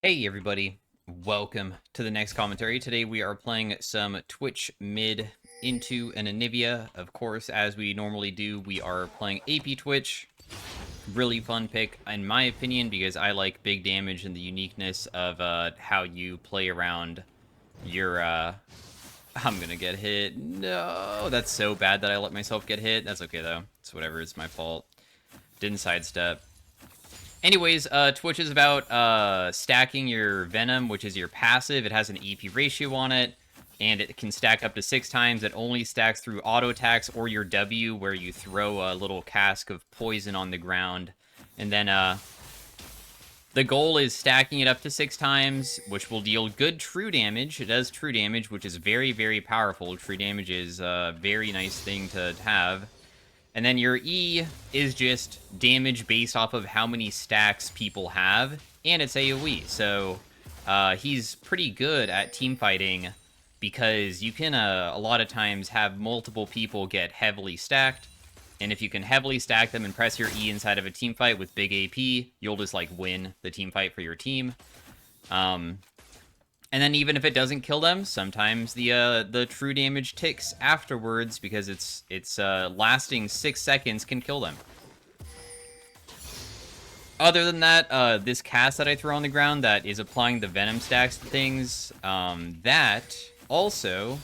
Hey everybody, welcome to the next commentary. Today we are playing some Twitch mid into an Anivia. Of course, as we normally do, we are playing AP Twitch. Really fun pick, in my opinion, because I like big damage and the uniqueness of how you play around your... I'm gonna get hit. No, that's so bad that I let myself get hit. That's okay though. It's whatever, it's my fault. Didn't sidestep. Anyways, Twitch is about stacking your Venom, which is your passive. It has an EP ratio on it, and it can stack up to 6 times. It only stacks through auto attacks or your W, where you throw a little cask of poison on the ground. And then the goal is stacking it up to 6 times, which will deal good true damage. It does true damage, which is very, very powerful. True damage is a very nice thing to have. And then your E is just damage based off of how many stacks people have, and it's AoE. So he's pretty good at team fighting because you can a lot of times have multiple people get heavily stacked, and if you can heavily stack them and press your E inside of a team fight with big AP, you'll just like win the team fight for your team. And then even if it doesn't kill them, sometimes the true damage ticks afterwards because it's lasting 6 seconds can kill them. Other than that, this cast that I throw on the ground that is applying the Venom stacks to things, that also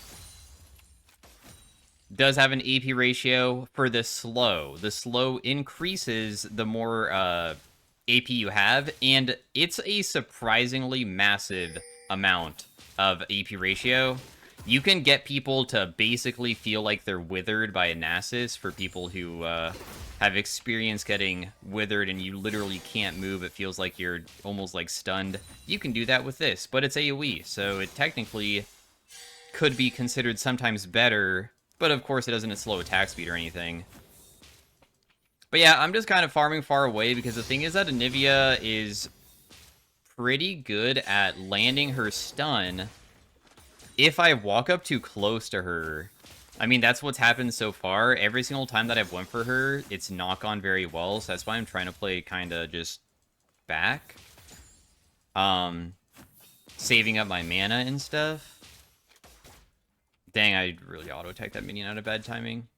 does have an AP ratio for the slow. The slow increases the more AP you have, and it's a surprisingly massive amount of AP ratio. You can get people to basically feel like they're withered by a Nasus for people who have experience getting withered and you literally can't move. It feels like you're almost like stunned. You can do that with this, but it's AoE, so it technically could be considered sometimes better, but of course it doesn't have slow attack speed or anything. But yeah, I'm just kind of farming far away because the thing is that Anivia is pretty good at landing her stun if I walk up too close to her. I mean, that's what's happened so far. Every single time that I've went for her, it's knock on very well, so that's why I'm trying to play kind of just back. Saving up my mana and stuff. Dang, I really auto-attacked that minion out of bad timing.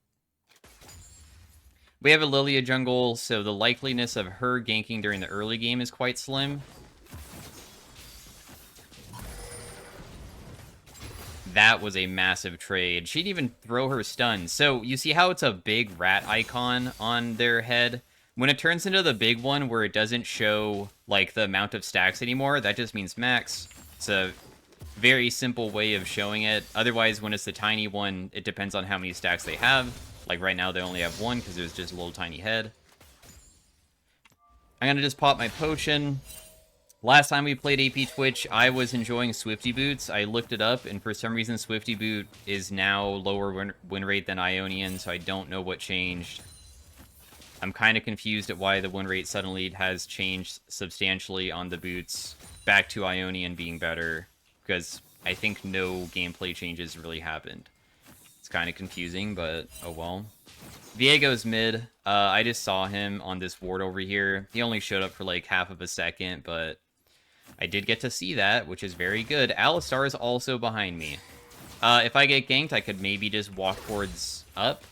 We have a Lilia jungle, so the likeliness of her ganking during the early game is quite slim. That was a massive trade. She didn't even throw her stun. So you see how it's a big rat icon on their head? When it turns into the big one where it doesn't show like the amount of stacks anymore, that just means max. It's a very simple way of showing it. Otherwise, when it's the tiny one, it depends on how many stacks they have. Like right now, they only have 1 because it was just a little tiny head. I'm going to just pop my potion. Last time we played AP Twitch, I was enjoying Swifty Boots. I looked it up, and for some reason, Swifty Boot is now lower win rate than Ionian, so I don't know what changed. I'm kind of confused at why the win rate suddenly has changed substantially on the boots back to Ionian being better, because I think no gameplay changes really happened. It's kind of confusing, but oh well. Viego's mid. I just saw him on this ward over here. He only showed up for like half of a second, but I did get to see that, which is very good. Alistar is also behind me. If I get ganked, I could maybe just walk towards up.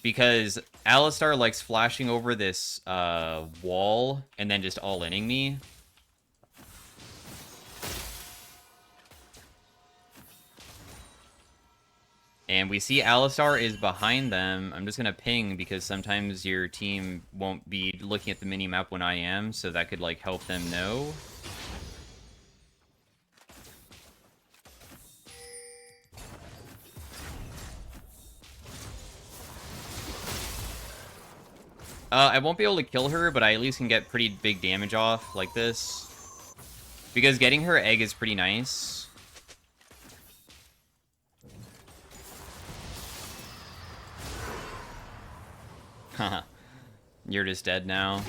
Because Alistar likes flashing over this wall and then just all-inning me. And we see Alistar is behind them. I'm just going to ping because sometimes your team won't be looking at the mini-map when I am, so that could like help them know. I won't be able to kill her, but I at least can get pretty big damage off like this. Because getting her egg is pretty nice. Haha. You're just dead now.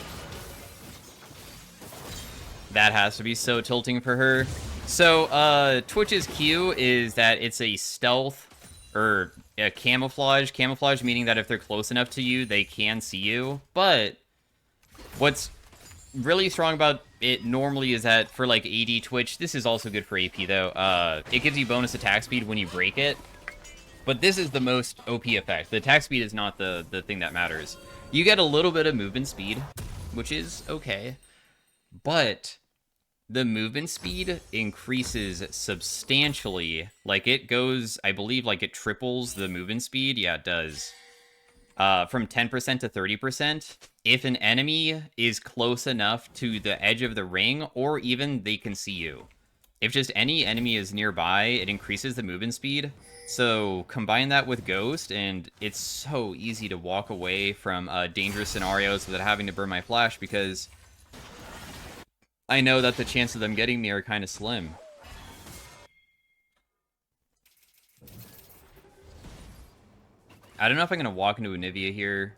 That has to be so tilting for her. So, Twitch's Q is that it's a stealth, or a camouflage. Camouflage meaning that if they're close enough to you, they can see you. But what's really strong about it normally is that for like AD Twitch, this is also good for AP though. It gives you bonus attack speed when you break it. But this is the most OP effect. The attack speed is not the thing that matters. You get a little bit of movement speed, which is okay. But the movement speed increases substantially. Like, it goes, I believe, like, it triples the movement speed. Yeah, it does. From 10% to 30%. If an enemy is close enough to the edge of the ring, or even they can see you. If just any enemy is nearby, it increases the movement speed. So combine that with Ghost, and it's so easy to walk away from dangerous scenarios without having to burn my flash, because I know that the chance of them getting me are kind of slim. I don't know if I'm going to walk into Anivia here.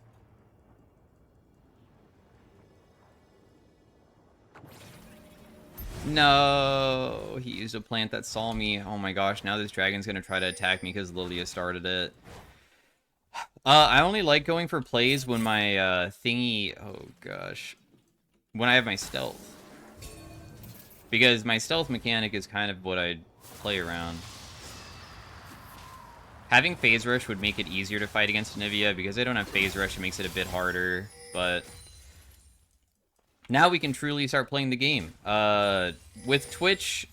No, he used a plant that saw me. Oh my gosh, now this dragon's gonna try to attack me because Lilia started it. I only like going for plays when my thingy... Oh gosh. When I have my stealth. Because my stealth mechanic is kind of what I play around. Having Phase Rush would make it easier to fight against Anivia. Because I don't have Phase Rush, it makes it a bit harder. But... now we can truly start playing the game. With Twitch,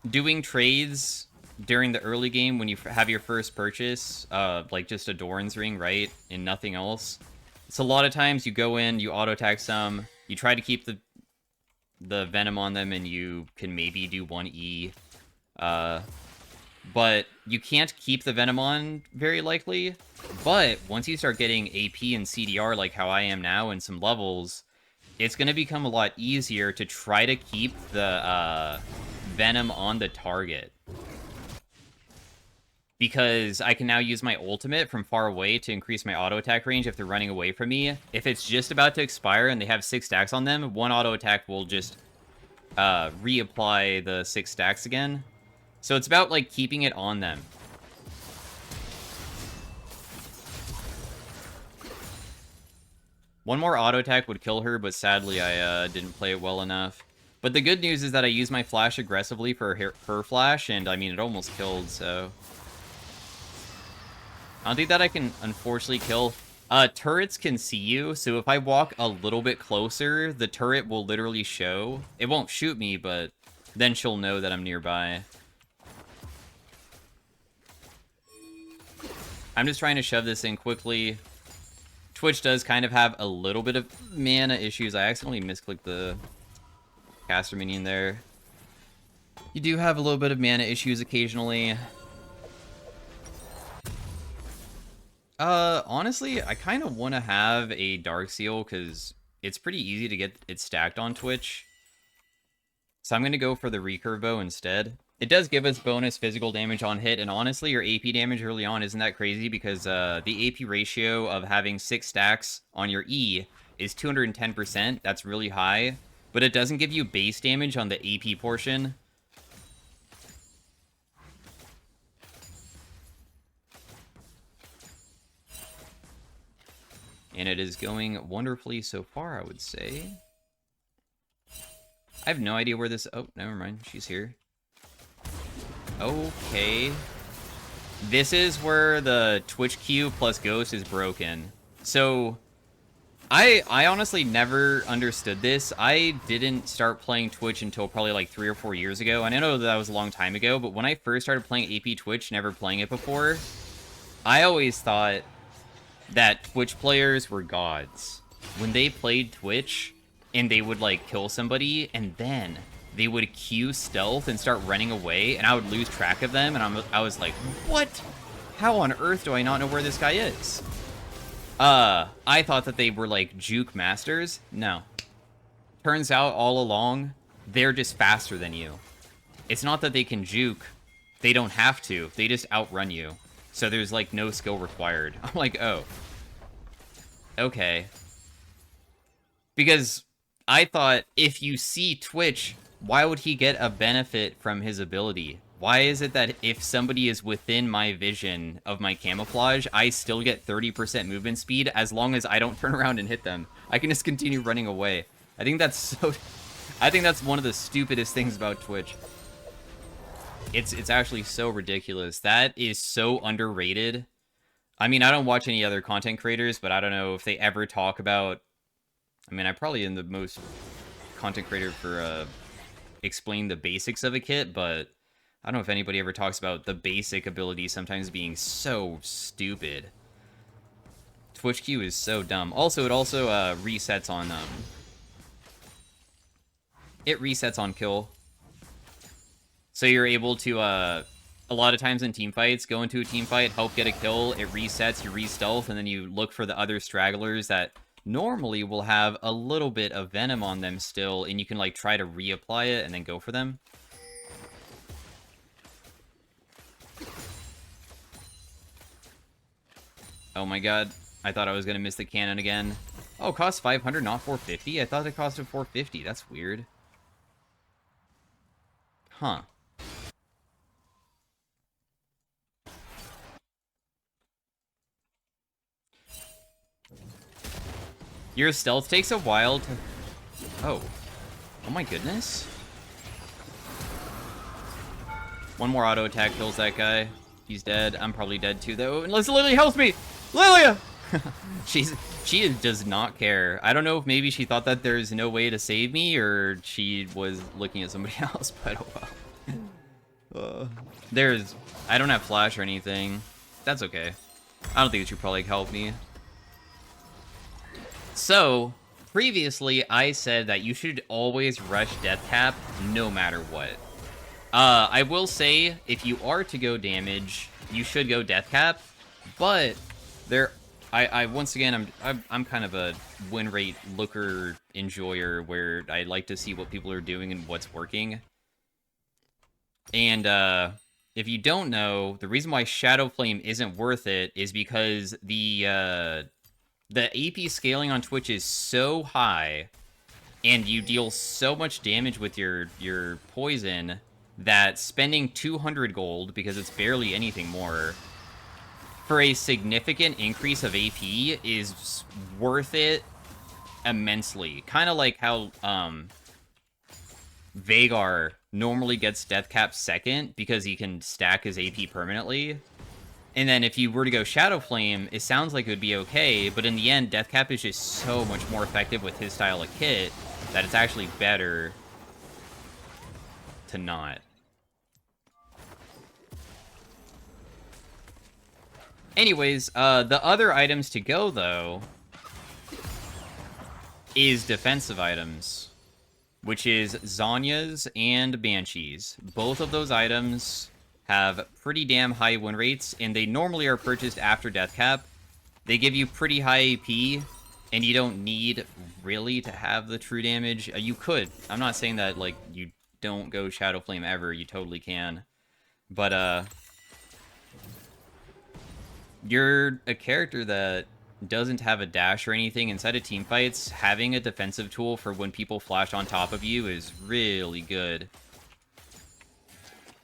doing trades during the early game when you have your first purchase, like just a Doran's Ring, right, and nothing else. It's a lot of times you go in, you auto-attack some, you try to keep the Venom on them, and you can maybe do 1E. But you can't keep the Venom on, very likely. But once you start getting AP and CDR like how I am now in some levels... it's going to become a lot easier to try to keep the Venom on the target. Because I can now use my ultimate from far away to increase my auto attack range if they're running away from me. If it's just about to expire and they have 6 stacks on them, one auto attack will just reapply the 6 stacks again. So it's about like keeping it on them. One more auto attack would kill her, but sadly I didn't play it well enough. But the good news is that I used my flash aggressively for her flash, and I mean, it almost killed, so... I don't think that I can, unfortunately, kill... turrets can see you, so if I walk a little bit closer, the turret will literally show. It won't shoot me, but then she'll know that I'm nearby. I'm just trying to shove this in quickly. Twitch does kind of have a little bit of mana issues. I accidentally misclicked the caster minion there. You do have a little bit of mana issues occasionally. Honestly, I kind of want to have a Dark Seal because it's pretty easy to get it stacked on Twitch. So I'm going to go for the Recurve Bow instead. It does give us bonus physical damage on hit, and honestly, your AP damage early on isn't that crazy because the AP ratio of having 6 stacks on your E is 210%. That's really high, but it doesn't give you base damage on the AP portion. And it is going wonderfully so far, I would say. I have no idea where this... oh, never mind. She's here. Okay. This is where the Twitch Q plus Ghost is broken. So, I honestly never understood this. I didn't start playing Twitch until probably like 3 or 4 years ago. And I know that was a long time ago, but when I first started playing AP Twitch, never playing it before, I always thought that Twitch players were gods. When they played Twitch, and they would like kill somebody, and then they would Q stealth and start running away, and I would lose track of them, and I was like, what? How on earth do I not know where this guy is? I thought that they were like juke masters. No. Turns out all along, they're just faster than you. It's not that they can juke. They don't have to. They just outrun you. So there's like no skill required. I'm like, oh. Okay. Because I thought if you see Twitch, why would he get a benefit from his ability? Why is it that if somebody is within my vision of my camouflage, I still get 30% movement speed as long as I don't turn around and hit them? I can just continue running away. I think that's so... I think that's one of the stupidest things about Twitch. It's actually so ridiculous. That is so underrated. I mean, I don't watch any other content creators, but I don't know if they ever talk about... I mean, I probably am the most content creator for explain the basics of a kit, but I don't know if anybody ever talks about the basic ability sometimes being so stupid. Twitch Q is so dumb. Also, it also resets on... it resets on kill. So you're able to, a lot of times in team fights, go into a team fight, help get a kill, it resets, you re-stealth, and then you look for the other stragglers that normally will have a little bit of venom on them still, and you can, like, try to reapply it and then go for them. Oh my god, I thought I was gonna miss the cannon again. Oh, it costs 500, not 450? I thought it costed 450, that's weird. Huh. Your stealth takes a while to... Oh. Oh my goodness. One more auto attack kills that guy. He's dead. I'm probably dead too, though. Unless Lily helps me! Lilia! She does not care. I don't know if maybe she thought that there's no way to save me, or she was looking at somebody else, but oh well. I don't have flash or anything. That's okay. I don't think it should probably help me. So, previously, I said that you should always rush Death Cap no matter what. I will say, if you are to go damage, you should go Death Cap, but once again, I'm kind of a win rate looker enjoyer where I like to see what people are doing and what's working. And, if you don't know, the reason why Shadow Flame isn't worth it is because the AP scaling on Twitch is so high, and you deal so much damage with your poison, that spending 200 gold, because it's barely anything more, for a significant increase of AP is worth it immensely. Kind of like how Veigar normally gets Death Cap second, because he can stack his AP permanently. And then if you were to go Shadow Flame, it sounds like it would be okay, but in the end, Death Cap is just so much more effective with his style of kit that it's actually better to not. Anyways, the other items to go, though, is defensive items, which is Zhonya's and Banshees. Both of those items have pretty damn high win rates, and they normally are purchased after Death Cap. They give you pretty high AP, and you don't need really to have the true damage. You could. I'm not saying that, like, you don't go Shadow Flame ever. You totally can. But, you're a character that doesn't have a dash or anything inside of teamfights. Having a defensive tool for when people flash on top of you is really good.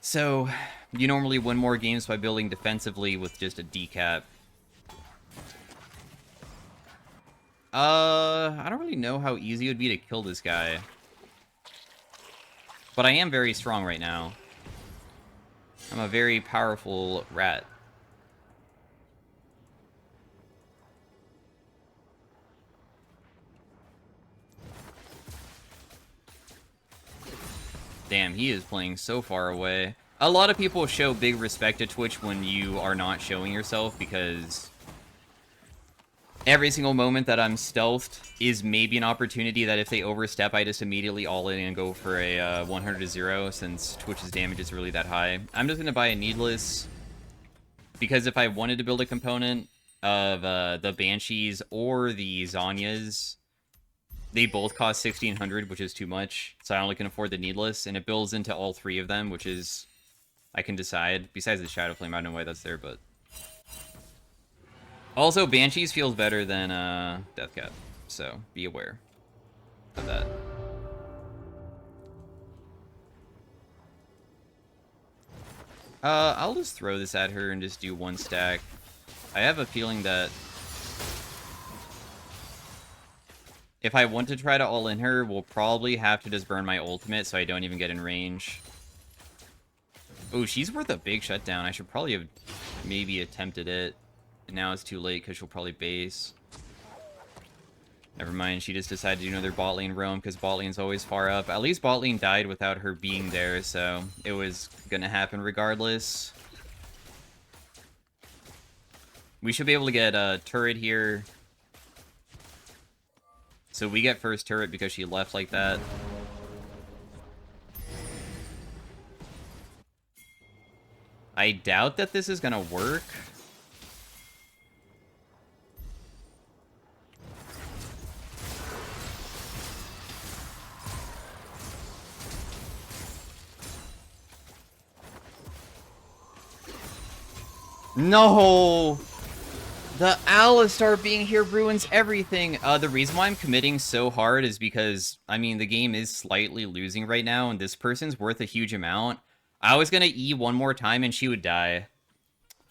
So, you normally win more games by building defensively with just a decap. I don't really know how easy it would be to kill this guy. But I am very strong right now. I'm a very powerful rat. Damn, he is playing so far away. A lot of people show big respect to Twitch when you are not showing yourself, because every single moment that I'm stealthed is maybe an opportunity that if they overstep, I just immediately all in and go for a 100-0, since Twitch's damage is really that high. I'm just going to buy a Needless, because if I wanted to build a component of the Banshees or the Zhonya's, they both cost 1,600, which is too much, so I only can afford the Needless, and it builds into all three of them, which is... I can decide. Besides the Shadow Flame, I don't know why that's there, but... Also, Banshees feels better than Death Cap, so be aware of that. I'll just throw this at her and just do one stack. I have a feeling that If I want to try to all-in her, we'll probably have to just burn my ultimate so I don't even get in range. Oh, she's worth a big shutdown. I should probably have maybe attempted it. Now it's too late because she'll probably base. Never mind, she just decided to do another bot lane roam because bot lane's always far up. At least bot lane died without her being there, so it was gonna happen regardless. We should be able to get a turret here. So we get first turret because she left like that. I doubt that this is gonna work. No! The Alistar being here ruins everything. The reason why I'm committing so hard is because, I mean, the game is slightly losing right now, and this person's worth a huge amount. I was gonna E one more time and she would die.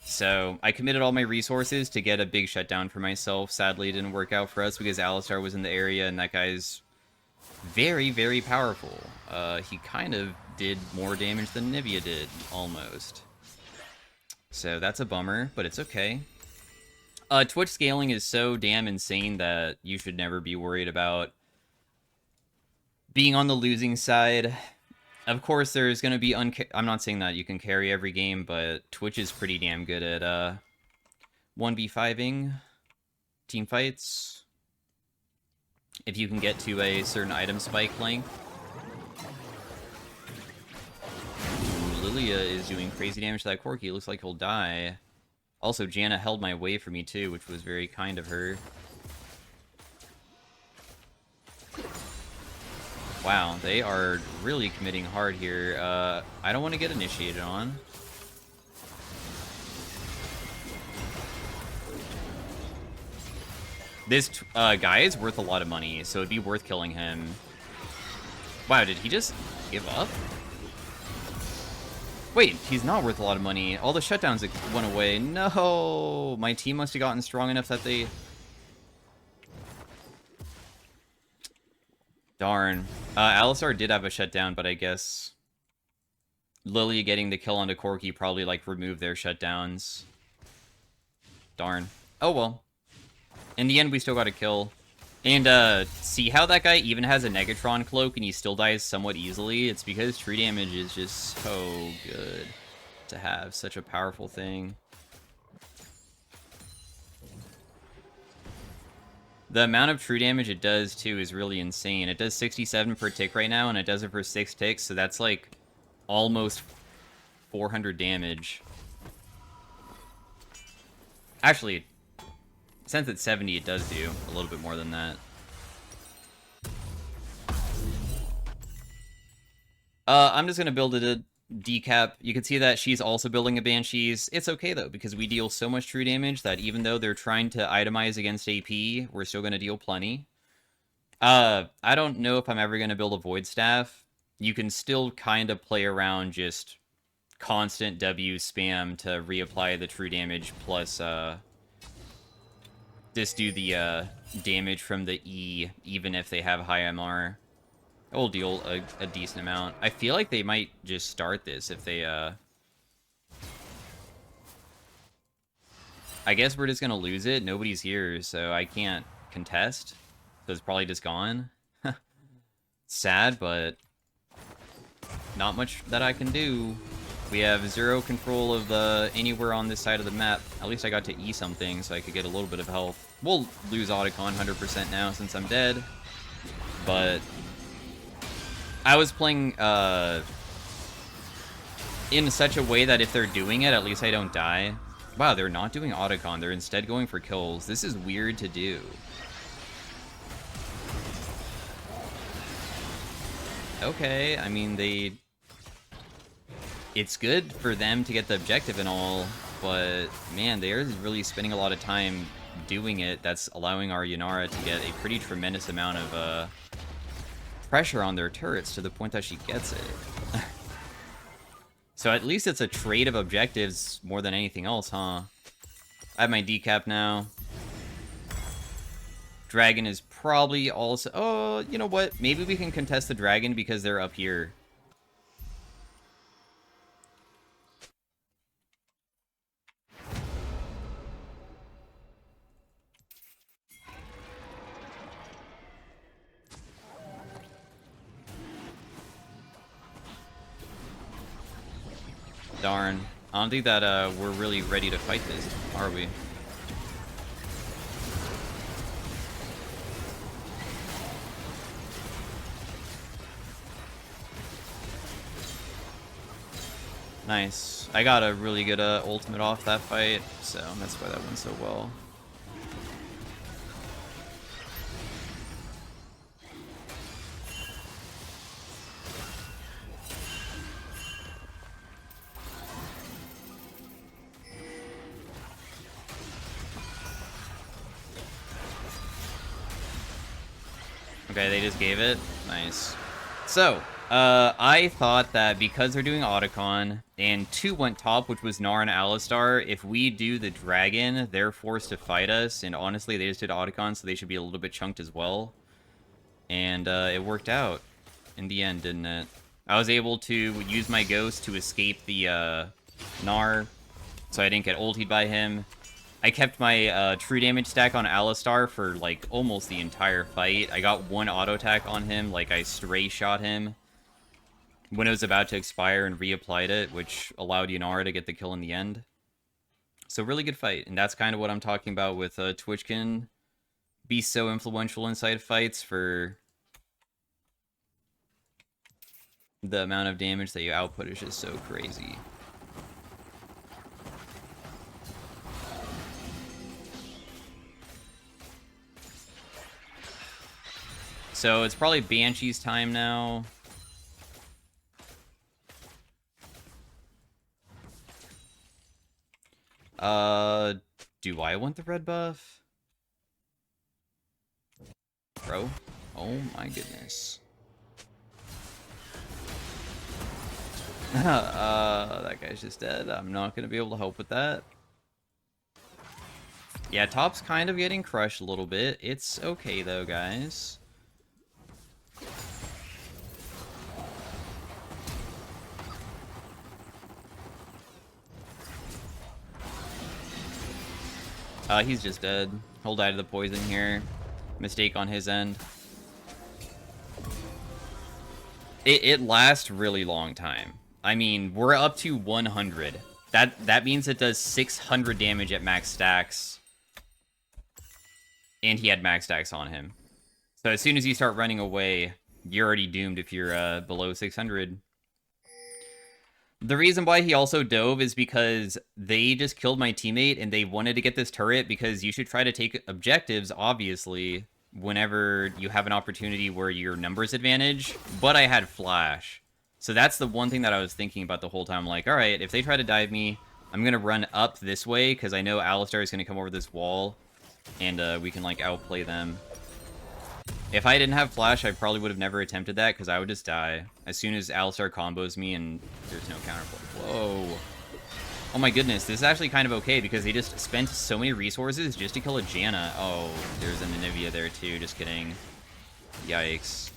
So, I committed all my resources to get a big shutdown for myself. Sadly, it didn't work out for us because Alistar was in the area, and that guy's very, very powerful. He kind of did more damage than Nivea did, almost. So that's a bummer, but it's okay. Twitch scaling is so damn insane that you should never be worried about being on the losing side. Of course, there's going to be I'm not saying that you can carry every game, but Twitch is pretty damn good at 1v5ing team fights. If you can get to a certain item spike length. Lilia is doing crazy damage to that Corki. It looks like he'll die. Also, Janna held my way for me too, which was very kind of her. Wow, they are really committing hard here. I don't want to get initiated on. This guy is worth a lot of money, so it'd be worth killing him. Wow, did he just give up? Wait, he's not worth a lot of money. All the shutdowns that went away. No! My team must have gotten strong enough that they... Darn. Alistar did have a shutdown, but I guess... Lilia getting the kill onto Corki probably, like, removed their shutdowns. Darn. Oh, well. In the end, we still got a kill. And, see how that guy even has a Negatron cloak and he still dies somewhat easily? It's because true damage is just so good to have. Such a powerful thing. The amount of true damage it does, too, is really insane. It does 67 per tick right now, and it does it for 6 ticks, so that's, like, almost 400 damage. Actually... Since it's 70, it does do a little bit more than that. I'm just going to build it a decap. You can see that she's also building a Banshees. It's okay, though, because we deal so much true damage that even though they're trying to itemize against AP, we're still going to deal plenty. I don't know if I'm ever going to build a Void Staff. You can still kind of play around just constant W spam to reapply the true damage plus... just do the damage from the E, even if they have high MR. It will deal a decent amount. I feel like they might just start this if they... I guess we're just gonna lose it. Nobody's here, so I can't contest. So it's probably just gone. Sad, but... not much that I can do. We have zero control of anywhere on this side of the map. At least I got to E something, so I could get a little bit of health. We'll lose Otacon 100% now since I'm dead. But... I was playing, in such a way that if they're doing it, at least I don't die. Wow, they're not doing Otacon. They're instead going for kills. This is weird to do. Okay, I mean, they... It's good for them to get the objective and all, but man, they're really spending a lot of time doing it. That's allowing our Yanara to get a pretty tremendous amount of pressure on their turrets to the point that she gets it. So at least it's a trade of objectives more than anything else, huh? I have my decap now. Dragon is probably also... Oh, you know what? Maybe we can contest the dragon because they're up here. Darn. I don't think that we're really ready to fight this, are we? Nice. I got a really good ultimate off that fight, so that's why that went so well. Okay, they just gave it. Nice. So, I thought that because they're doing Otacon, and 2 went top, which was Gnar and Alistar, if we do the Dragon, they're forced to fight us, and honestly, they just did Otacon, so they should be a little bit chunked as well. And it worked out in the end, didn't it? I was able to use my Ghost to escape the Gnar, so I didn't get ultied by him. I kept my true damage stack on Alistar for, like, almost the entire fight. I got 1 auto attack on him, like, I stray shot him when it was about to expire and reapplied it, which allowed Yanara to get the kill in the end. So, really good fight, and that's kind of what I'm talking about with Twitch can be so influential inside fights for the amount of damage that you output is just so crazy. So it's probably Banshee's time now. Do I want the red buff? Bro? Oh my goodness. That guy's just dead. I'm not gonna be able to help with that. Yeah, top's kind of getting crushed a little bit. It's okay though, guys. He's just dead. He'll die to the poison here. Mistake on his end. It lasts really long time. I mean, we're up to 100. That means it does 600 damage at max stacks. And he had max stacks on him. So as soon as you start running away, you're already doomed if you're below 600. The reason why he also dove is because they just killed my teammate and they wanted to get this turret because you should try to take objectives, obviously, whenever you have an opportunity where your numbers advantage. But I had flash. So that's the one thing that I was thinking about the whole time. Like, all right, if they try to dive me, I'm going to run up this way because I know Alistar is going to come over this wall and we can, like, outplay them. If I didn't have flash, I probably would have never attempted that because I would just die as soon as Alistar combos me and there's no counterplay. Whoa. Oh my goodness, this is actually kind of okay because they just spent so many resources just to kill a Janna. Oh, there's an Anivia there too, just kidding. Yikes.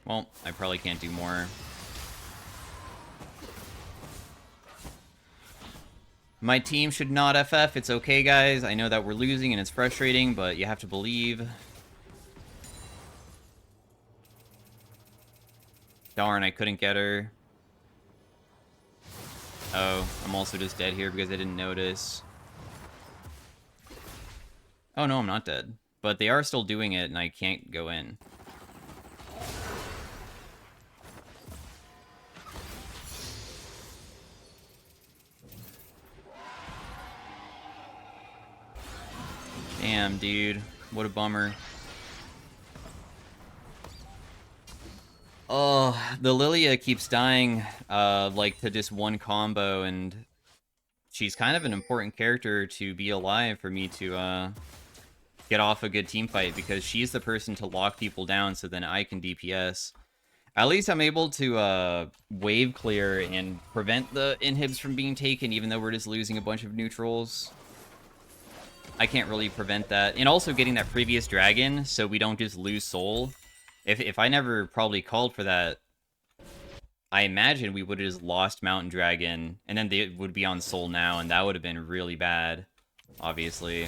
Well, I probably can't do more. My team should not FF. It's okay, guys. I know that we're losing and it's frustrating, but you have to believe. Darn, I couldn't get her. Oh, I'm also just dead here because I didn't notice. Oh, no, I'm not dead. But they are still doing it, and I can't go in. Damn, dude. What a bummer. Oh, the Lilia keeps dying, like, to just one combo, and she's kind of an important character to be alive for me to, get off a good team fight, because she's the person to lock people down so then I can DPS. At least I'm able to wave clear and prevent the inhibs from being taken, even though we're just losing a bunch of neutrals. I can't really prevent that. And also getting that previous dragon, so we don't just lose soul. If I never probably called for that, I imagine we would have just lost Mountain Dragon, and then they would be on soul now, and that would have been really bad, obviously.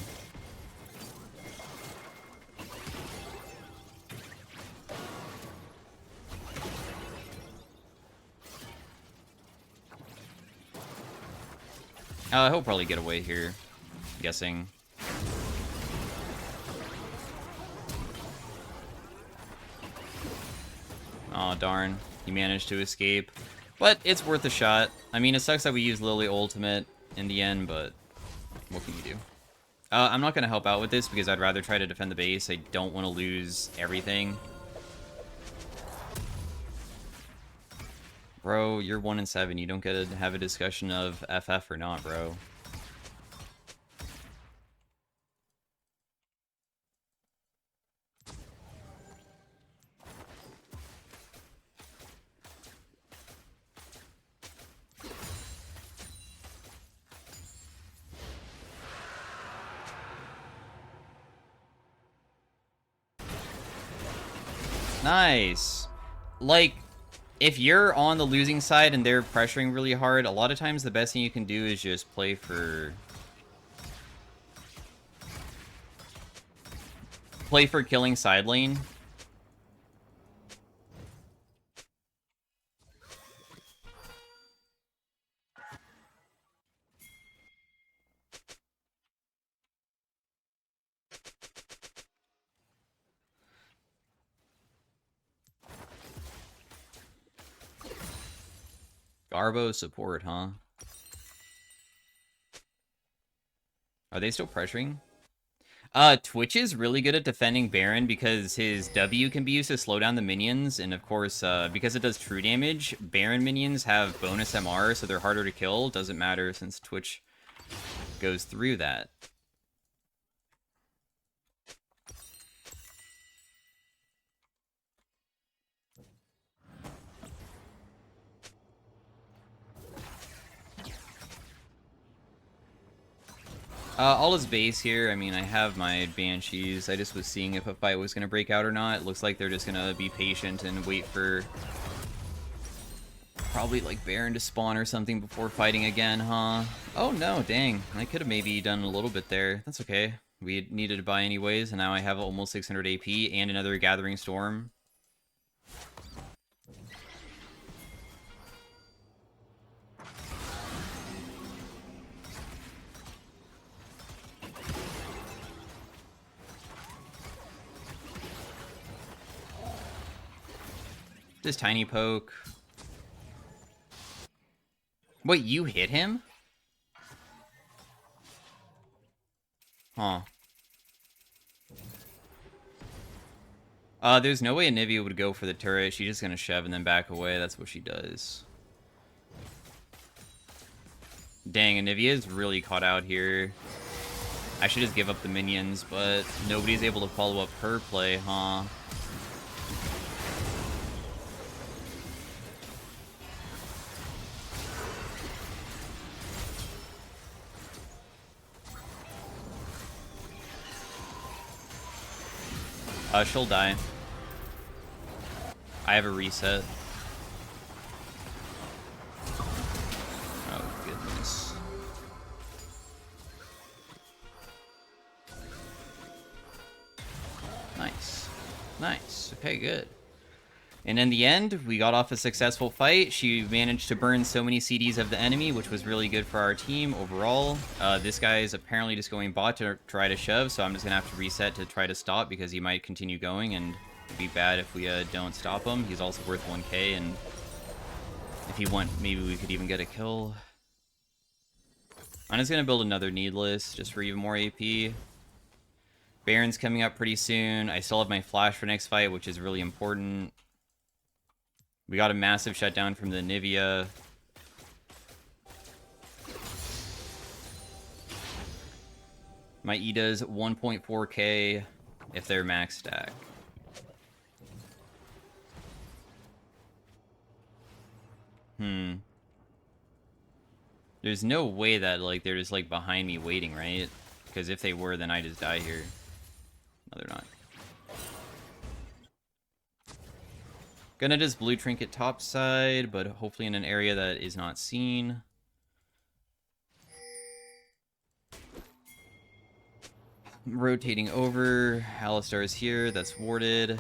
He'll probably get away here, I'm guessing. Oh darn, he managed to escape. But it's worth a shot. I mean, it sucks that we use Lily Ultimate in the end, but what can you do? I'm not going to help out with this because I'd rather try to defend the base. I don't want to lose everything. Bro, you're 1-7. You don't get to have a discussion of FF or not, bro. Nice. Like, if you're on the losing side and they're pressuring really hard, a lot of times the best thing you can do is just play for killing side lane. Garbo support, huh? Are they still pressuring? Twitch is really good at defending Baron because his W can be used to slow down the minions, and of course, because it does true damage, Baron minions have bonus MR, so they're harder to kill. Doesn't matter since Twitch goes through that. All his base here, I mean, I have my Banshees. I just was seeing if a fight was going to break out or not. It looks like they're just going to be patient and wait for probably like Baron to spawn or something before fighting again, huh? Oh no, dang. I could have maybe done a little bit there. That's okay. We needed to buy anyways, and now I have almost 600 AP and another Gathering Storm. This tiny poke. Wait, you hit him? Huh. There's no way Anivia would go for the turret. She's just gonna shove and then back away. That's what she does. Dang, Anivia is really caught out here. I should just give up the minions, but nobody's able to follow up her play, huh? She'll die. I have a reset. Oh, goodness. Nice. Nice. Okay, good. And in the end, we got off a successful fight. She managed to burn so many CDs of the enemy, which was really good for our team overall. This guy is apparently just going bot to try to shove, so I'm just going to have to reset to try to stop because he might continue going, and it'd be bad if we don't stop him. He's also worth 1k, and if he went, maybe we could even get a kill. I'm just going to build another Needless just for even more AP. Baron's coming up pretty soon. I still have my flash for next fight, which is really important. We got a massive shutdown from the Anivia. My E does 1.4k if they're max stack. Hmm. There's no way that, like, they're just, like, behind me waiting, right? Because if they were, then I just die here. No, they're not. Gonna just blue trinket top side, but hopefully in an area that is not seen. Rotating over. Alistar is here. That's warded.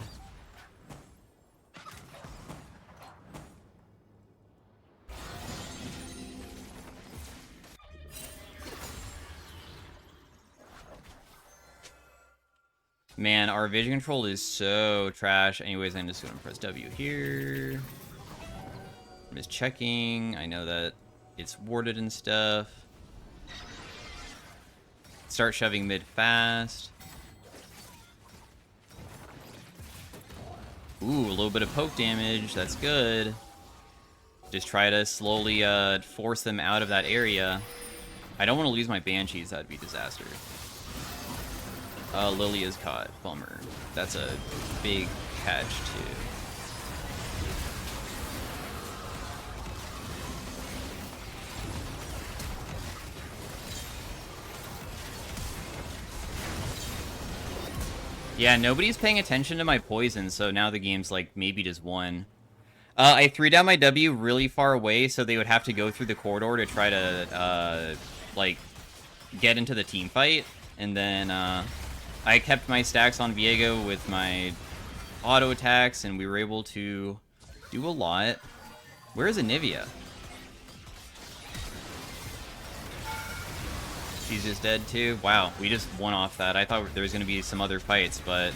Man, our vision control is so trash. Anyways, I'm just gonna press W here. I'm just checking. I know that it's warded and stuff. Start shoving mid fast. Ooh, a little bit of poke damage. That's good. Just try to slowly force them out of that area. I don't want to lose my Banshees. That'd be disaster. Lily is caught. Bummer. That's a big catch, too. Yeah, nobody's paying attention to my poison, so now the game's, like, maybe just won. I threw down my W really far away, so they would have to go through the corridor to try to, like, get into the team fight. And then, I kept my stacks on Viego with my auto attacks, and we were able to do a lot. Where is Anivia? She's just dead too. Wow, we just won off that. I thought there was going to be some other fights, but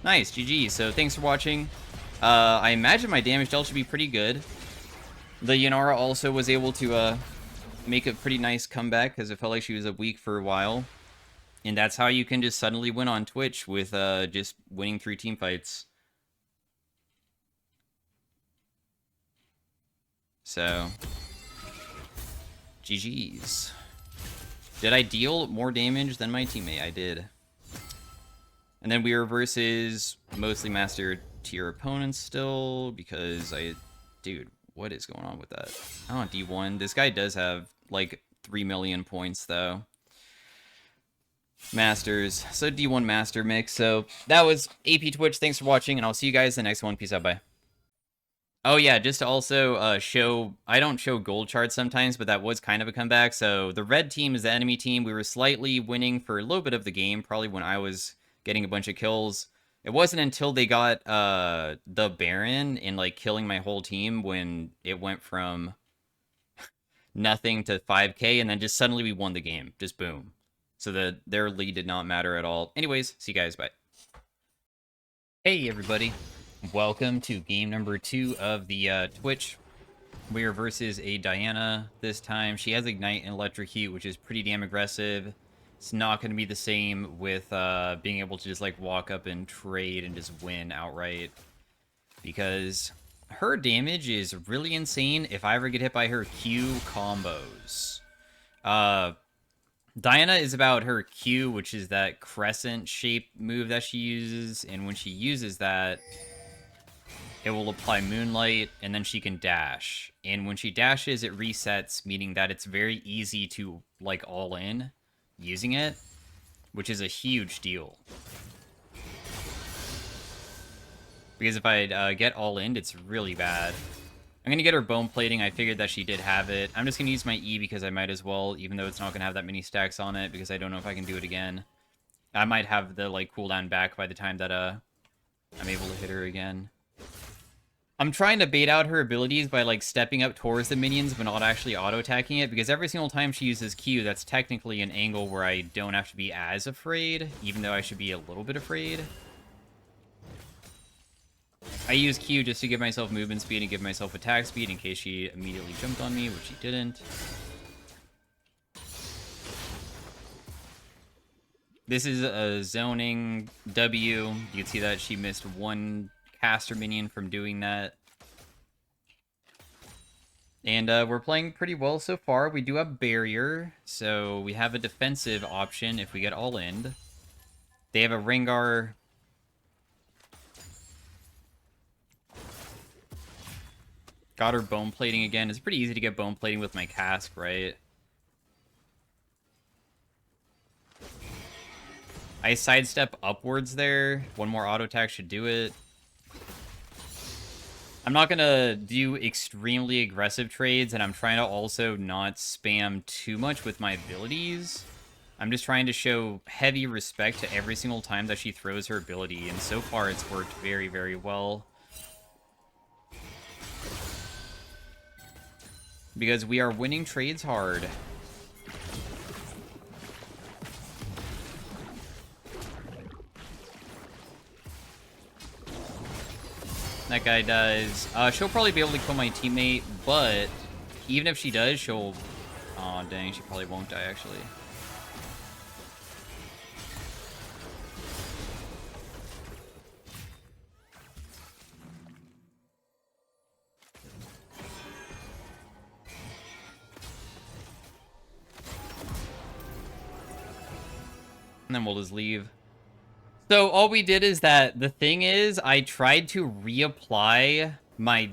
nice, GG. So thanks for watching. I imagine my damage dealt should be pretty good. The Yanara also was able to make a pretty nice comeback because it felt like she was weak for a while. And that's how you can just suddenly win on Twitch with just winning 3 team fights. So, GG's. Did I deal more damage than my teammate? I did. And then we were versus mostly master tier opponents still, because dude, what is going on with that? Oh, D1. This guy does have, like, 3 million points, though. Masters. So D1 Master mix. So that was AP Twitch. Thanks for watching, and I'll see you guys in the next one. Peace out. Bye. Oh, yeah, just to also show... I don't show gold charts sometimes, but that was kind of a comeback. So the red team is the enemy team. We were slightly winning for a little bit of the game, probably when I was getting a bunch of kills. It wasn't until they got the Baron and, like, killing my whole team when it went from nothing to 5k, and then just suddenly we won the game. Just boom. So their lead did not matter at all. Anyways, see you guys. Bye. Hey, everybody. Welcome to game number 2 of the Twitch. We are versus a Diana this time. She has Ignite and Electrocute, which is pretty damn aggressive. It's not going to be the same with being able to just, like, walk up and trade and just win outright. Because her damage is really insane if I ever get hit by her Q combos. Diana is about her Q, which is that crescent shape move that she uses, and when she uses that, it will apply Moonlight, and then she can dash. And when she dashes, it resets, meaning that it's very easy to, like, all in using it, which is a huge deal. Because if I get all in, it's really bad. I'm going to get her Bone Plating. I figured that she did have it. I'm just going to use my E because I might as well, even though it's not going to have that many stacks on it, because I don't know if I can do it again. I might have the, like, cooldown back by the time that I'm able to hit her again. I'm trying to bait out her abilities by, like, stepping up towards the minions but not actually auto-attacking it, because every single time she uses Q, that's technically an angle where I don't have to be as afraid, even though I should be a little bit afraid. I use Q just to give myself movement speed and give myself attack speed in case she immediately jumped on me, which she didn't. This is a zoning W. You can see that she missed one caster minion from doing that. And we're playing pretty well so far. We do have barrier, so we have a defensive option if we get all in. They have a Rengar. Got her bone plating again. It's pretty easy to get bone plating with my cask, right? I sidestep upwards there. One more auto attack should do it. I'm not going to do extremely aggressive trades, and I'm trying to also not spam too much with my abilities. I'm just trying to show heavy respect to every single time that she throws her ability, and so far it's worked very, very well. Because we are winning trades hard. That guy does. She'll probably be able to kill my teammate, but even if she does, she'll... Aw, dang, she probably won't die, actually. And then we'll just leave. So all we did is that, the thing is, I tried to reapply my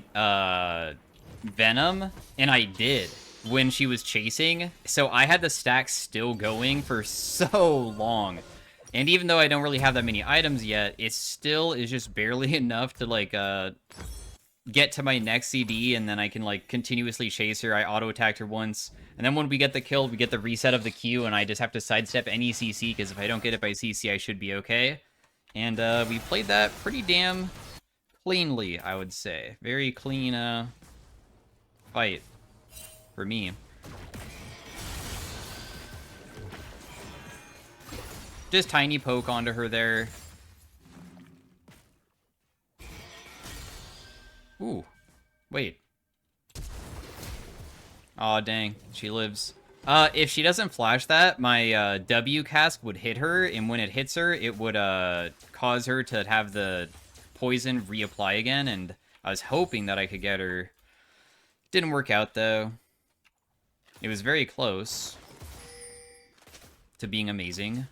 Venom, and I did when she was chasing. So I had the stack still going for so long. And even though I don't really have that many items yet, it still is just barely enough to, like, get to my next CD, and then I can, like, continuously chase her. I auto-attacked her once. And then when we get the kill, we get the reset of the Q, and I just have to sidestep any CC, because if I don't get it by CC, I should be okay. And we played that pretty damn cleanly, I would say. Very clean fight for me. Just tiny poke onto her there. Ooh, wait. Aw, dang, she lives. If she doesn't flash that, my W cask would hit her, and when it hits her, it would cause her to have the poison reapply again, and I was hoping that I could get her. Didn't work out, though. It was very close to being amazing.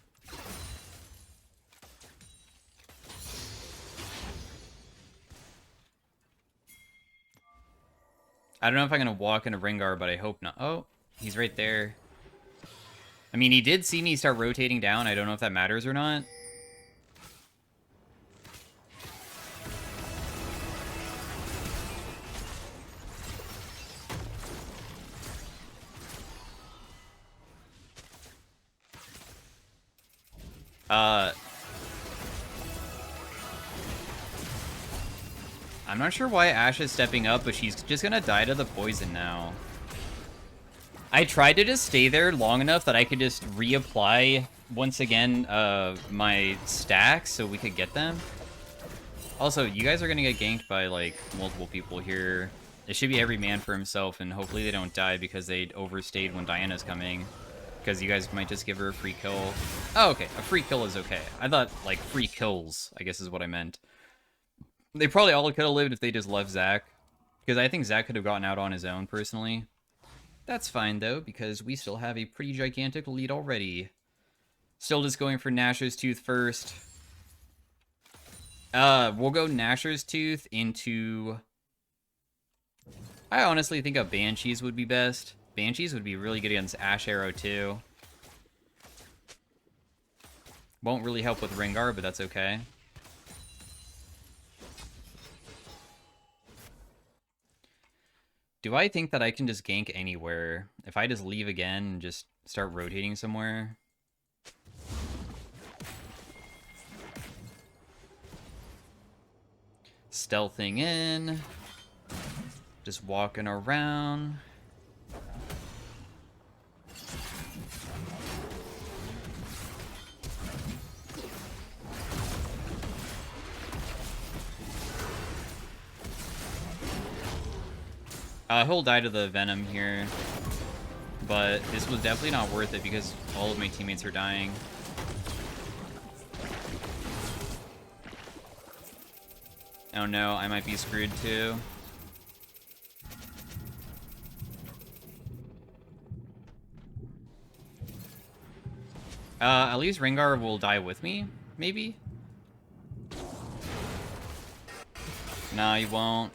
I don't know if I'm going to walk into Rengar, but I hope not. Oh, he's right there. I mean, he did see me start rotating down. I don't know if that matters or not. I'm not sure why Ashe is stepping up, but she's just gonna die to the poison now. I tried to just stay there long enough that I could just reapply, once again, my stacks so we could get them. Also, you guys are gonna get ganked by, like, multiple people here. It should be every man for himself, and hopefully they don't die because they overstayed when Diana's coming. Because you guys might just give her a free kill. Oh, okay. A free kill is okay. I thought, like, free kills, I guess is what I meant. They probably all could have lived if they just left Zac. Because I think Zac could have gotten out on his own, personally. That's fine, though, because we still have a pretty gigantic lead already. Still just going for Nashor's Tooth first. We'll go Nashor's Tooth into... I honestly think a Banshees would be best. Banshees would be really good against Ashe Arrow, too. Won't really help with Rengar, but that's okay. Do I think that I can just gank anywhere? If I just leave again and just start rotating somewhere? Stealthing in. Just walking around. He'll die to the Venom here. But this was definitely not worth it because all of my teammates are dying. Oh no, I might be screwed too. At least Rengar will die with me, maybe? Nah, he won't.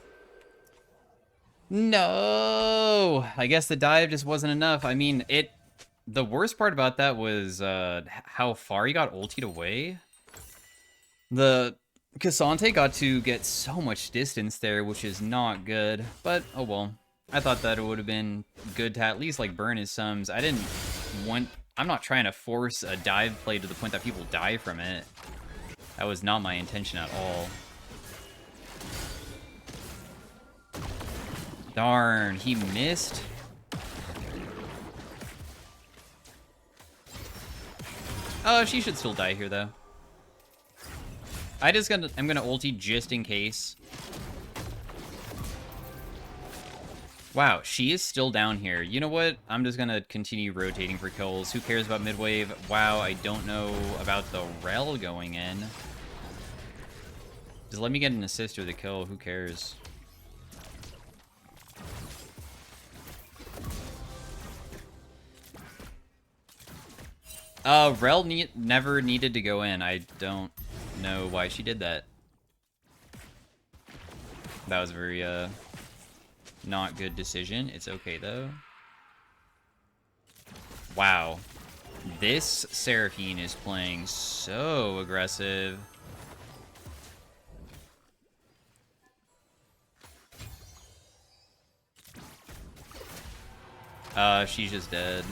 No! I guess the dive just wasn't enough. I mean, the worst part about that was how far he got ultied away. The Cassante got to get so much distance there, which is not good. But, oh well. I thought that it would have been good to at least, like, burn his sums. I'm not trying to force a dive play to the point that people die from it. That was not my intention at all. Darn, he missed. Oh, she should still die here, though. I'm gonna ulti just in case. Wow, she is still down here. You know what? I'm just gonna continue rotating for kills. Who cares about mid-wave? Wow, I don't know about the Rel going in. Just let me get an assist or the kill. Who cares? Rel never needed to go in. I don't know why she did that. That was a very, not good decision. It's okay, though. Wow. This Seraphine is playing so aggressive. She's just dead.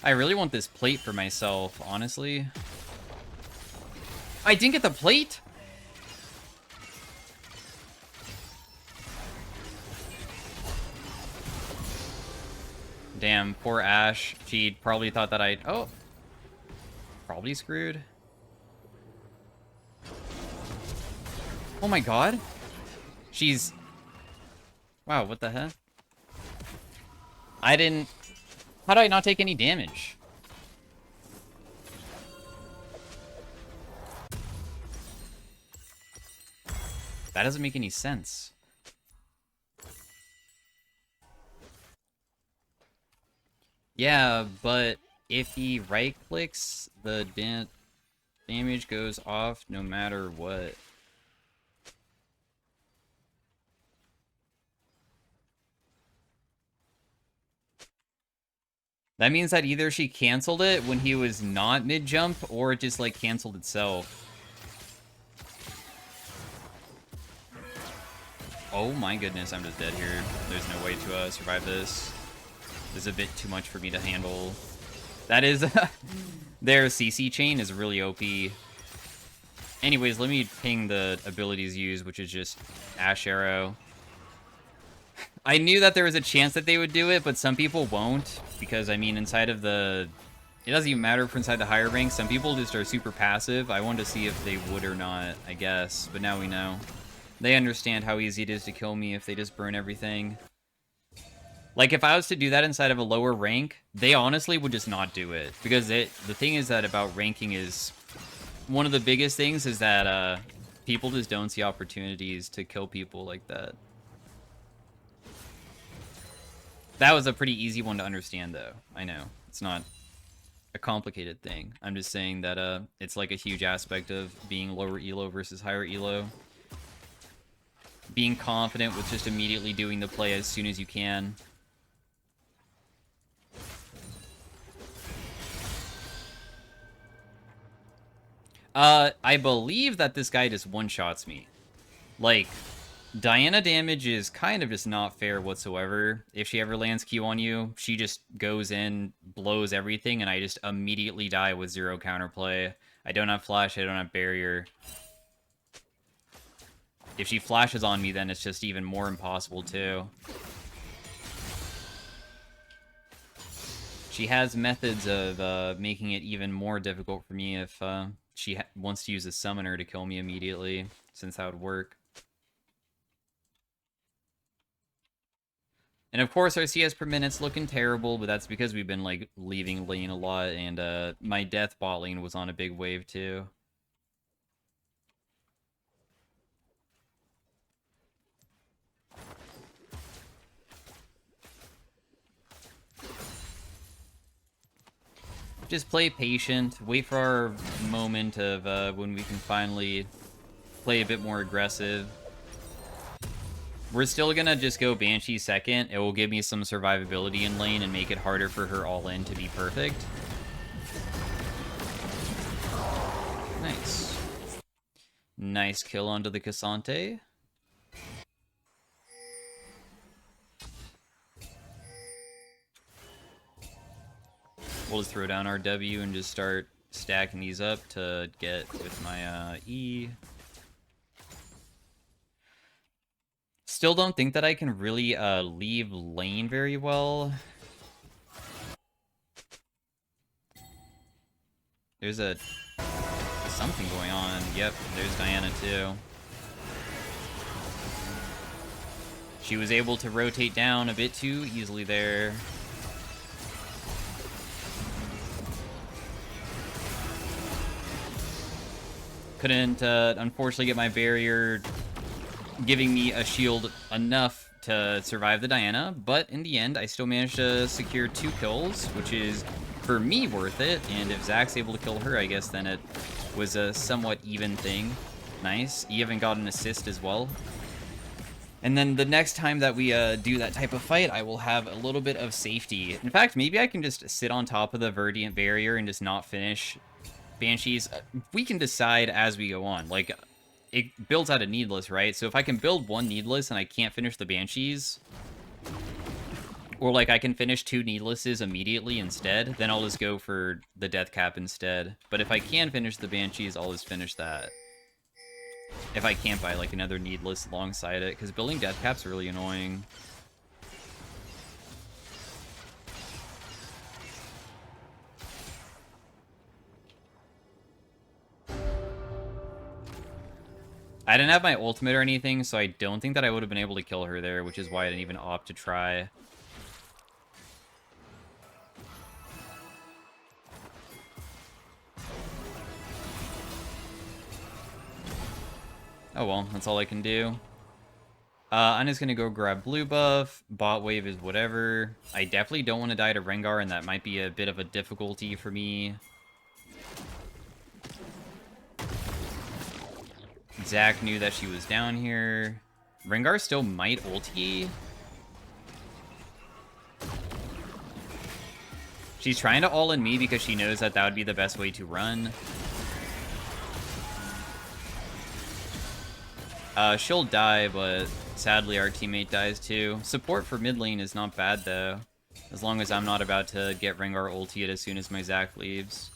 I really want this plate for myself, honestly. I didn't get the plate? Damn, poor Ashe. She probably thought that I'd... Oh. Probably screwed. Oh my god. She's... Wow, what the heck? I didn't... How did I not take any damage? That doesn't make any sense. Yeah, but if he right-clicks, the damage goes off no matter what. That means that either she canceled it when he was not mid-jump, or it just, like, canceled itself. Oh my goodness, I'm just dead here. There's no way to survive this. This is a bit too much for me to handle. That is... Their CC chain is really OP. Anyways, let me ping the abilities used, which is just Ashe Arrow. I knew that there was a chance that they would do it, but some people won't. Because, I mean, inside of the... It doesn't even matter if inside the higher ranks. Some people just are super passive. I wanted to see if they would or not, I guess. But now we know. They understand how easy it is to kill me if they just burn everything. Like, if I was to do that inside of a lower rank, they honestly would just not do it. Because the thing is that about ranking is... One of the biggest things is that people just don't see opportunities to kill people like that. That was a pretty easy one to understand, though. I know. It's not a complicated thing. I'm just saying that it's like a huge aspect of being lower elo versus higher elo. Being confident with just immediately doing the play as soon as you can. I believe that this guy just one-shots me. Like... Diana damage is kind of just not fair whatsoever. If she ever lands Q on you, she just goes in, blows everything, and I just immediately die with 0 counterplay. I don't have flash, I don't have barrier. If she flashes on me, then it's just even more impossible, too. She has methods of making it even more difficult for me if she wants to use a summoner to kill me immediately, since that would work. And of course, our CS per minute's looking terrible, but that's because we've been, like, leaving lane a lot, and my death bot lane was on a big wave, too. just play patient, wait for our moment of when we can finally play a bit more aggressive. We're still gonna just go Banshee second. It will give me some survivability in lane and make it harder for her all-in to be perfect. Nice. Nice kill onto the Cassante. We'll just throw down our W and just start stacking these up to get with my E. Still don't think that I can really leave lane very well. There's something going on. Yep, there's Diana too. She was able to rotate down a bit too easily there. Couldn't, unfortunately, get my barrier giving me a shield enough to survive the Diana, but in the end, I still managed to secure 2 kills, which is, for me, worth it, and if Zach's able to kill her, I guess then it was a somewhat even thing. Nice. You even got an assist as well. And then the next time that we do that type of fight, I will have a little bit of safety. In fact, maybe I can just sit on top of the Verdiant barrier and just not finish Banshees. We can decide as we go on. Like, it builds out a Needless, right? So if I can build 1 Needless and I can't finish the Banshees, or like I can finish 2 Needlesses immediately instead, then I'll just go for the Death Cap instead. But if I can finish the Banshees, I'll just finish that. If I can't buy like another Needless alongside it, because building Death Cap's really annoying. I didn't have my ultimate or anything, so I don't think that I would have been able to kill her there, which is why I didn't even opt to try. Oh well, that's all I can do. I'm just gonna go grab blue buff. Bot wave is whatever. I definitely don't want to die to Rengar, and that might be a bit of a difficulty for me. Zach knew that she was down here. Rengar still might ulti. She's trying to all-in me because she knows that that would be the best way to run. She'll die, but sadly our teammate dies too. Support for mid lane is not bad though, as long as I'm not about to get Rengar ultied as soon as my Zach leaves.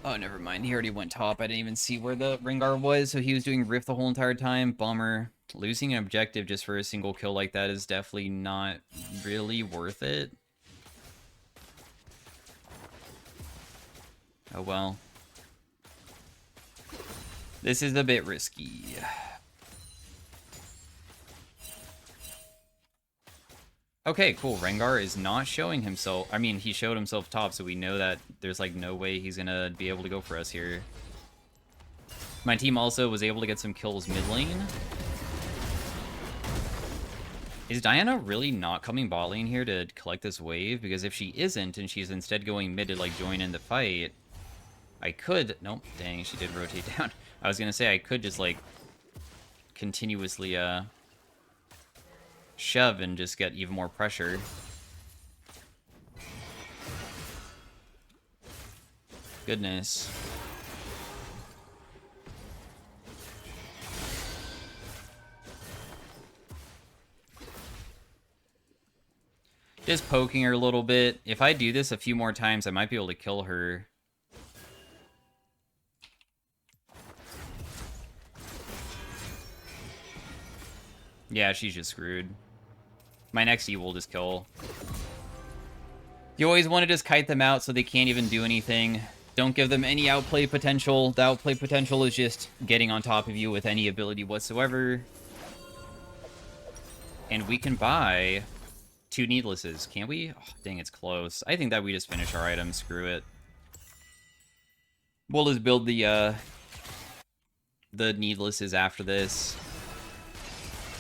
Oh, never mind. He already went top. I didn't even see where the Rengar was, so he was doing Rift the whole entire time. Bummer. Losing an objective just for a single kill like that is definitely not really worth it. Oh well. This is a bit risky. Okay, cool. Rengar is not showing himself. I mean, he showed himself top, so we know that there's, like, no way he's gonna be able to go for us here. My team also was able to get some kills mid lane. Is Diana really not coming bot lane here to collect this wave? Because if she isn't, and she's instead going mid to, like, join in the fight, I could... Nope, dang, she did rotate down. I was gonna say, I could just, like, continuously, shove and just get even more pressure. Goodness. Just poking her a little bit. If I do this a few more times, I might be able to kill her. Yeah, she's just screwed. My next E will just kill. You always want to just kite them out so they can't even do anything. Don't give them any outplay potential. The outplay potential is just getting on top of you with any ability whatsoever. And we can buy 2 Needlesses. Can't we? Oh, dang, it's close. I think that we just finish our items. Screw it. We'll just build the Needlesses after this.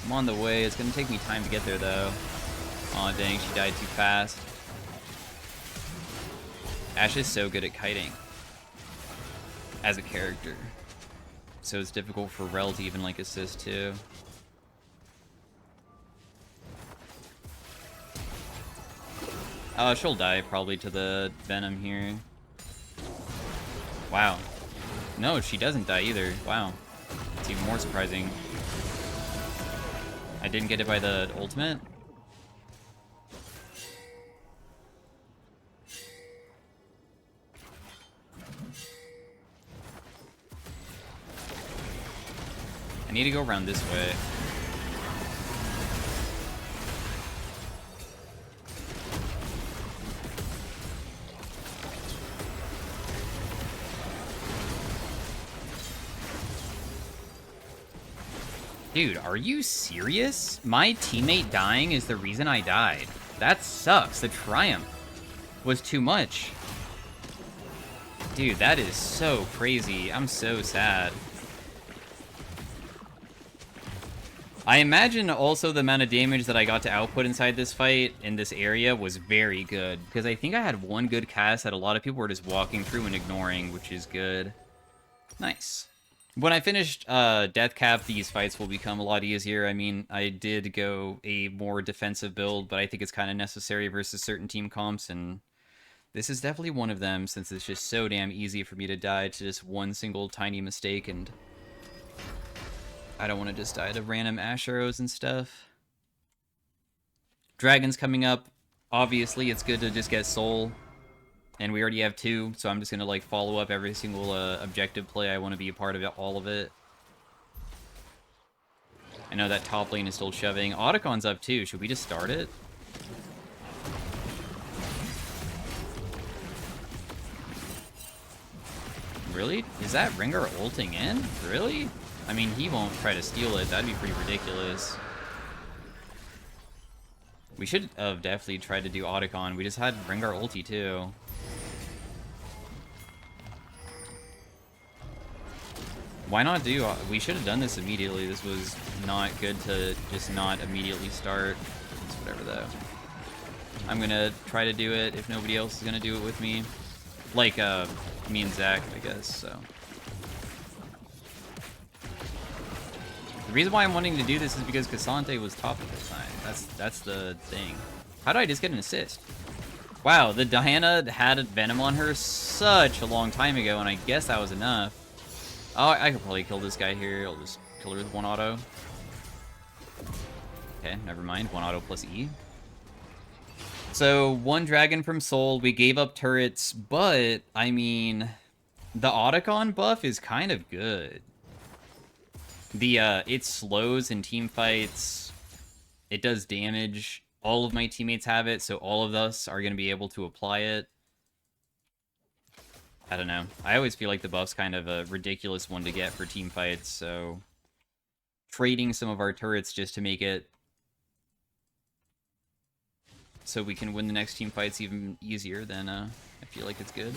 I'm on the way. It's going to take me time to get there, though. Aw, dang, she died too fast. Ashe is so good at kiting as a character. So it's difficult for Rel to even, like, assist, too. She'll die probably to the Venom here. Wow. No, she doesn't die either. Wow. It's even more surprising. I didn't get it by the ultimate? I need to go around this way. Dude, are you serious? My teammate dying is the reason I died. That sucks. The Triumph was too much. Dude, that is so crazy. I'm so sad. I imagine also the amount of damage that I got to output inside this fight in this area was very good. Because I think I had one good cast that a lot of people were just walking through and ignoring, which is good. Nice. When I finished Death Cap, these fights will become a lot easier. I mean, I did go a more defensive build, but I think it's kind of necessary versus certain team comps, and this is definitely one of them, since it's just so damn easy for me to die to just one single tiny mistake, and I don't want to just die to random Ashe arrows and stuff. Dragon's coming up. Obviously, it's good to just get Soul. And we already have 2, so I'm just going to, like, follow up every single objective play. I want to be a part of it, all of it. I know that top lane is still shoving. Otacon's up, too. Should we just start it? Really? Is that Rengar ulting in? Really? I mean, he won't try to steal it. That'd be pretty ridiculous. We should have definitely tried to do Otacon. We just had Rengar ulti, too. Why not do... We should have done this immediately. This was not good to just not immediately start. It's whatever, though. I'm gonna try to do it if nobody else is gonna do it with me. Like, me and Zach, I guess, so. The reason why I'm wanting to do this is because Cassante was top at this time. That's the thing. How did I just get an assist? Wow, the Diana had Venom on her such a long time ago, and I guess that was enough. Oh, I could probably kill this guy here. I'll just kill her with 1 auto. Okay, never mind. 1 auto plus E. So, 1 dragon from Soul. We gave up turrets, but, I mean, the Otacon buff is kind of good. It slows in team fights. It does damage. All of my teammates have it, so all of us are going to be able to apply it. I don't know. I always feel like the buff's kind of a ridiculous one to get for team fights, so trading some of our turrets just to make it so we can win the next team fights even easier, then I feel like it's good.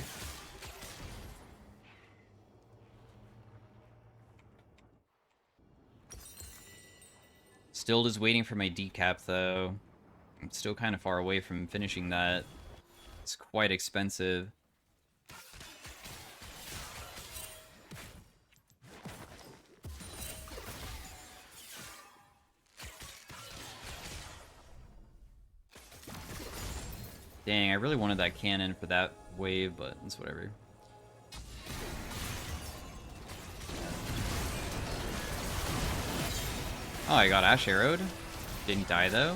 Still just waiting for my decap, though. I'm still kind of far away from finishing that. It's quite expensive. Dang, I really wanted that cannon for that wave, but it's whatever. Oh, I got Ashe arrowed. Didn't die, though.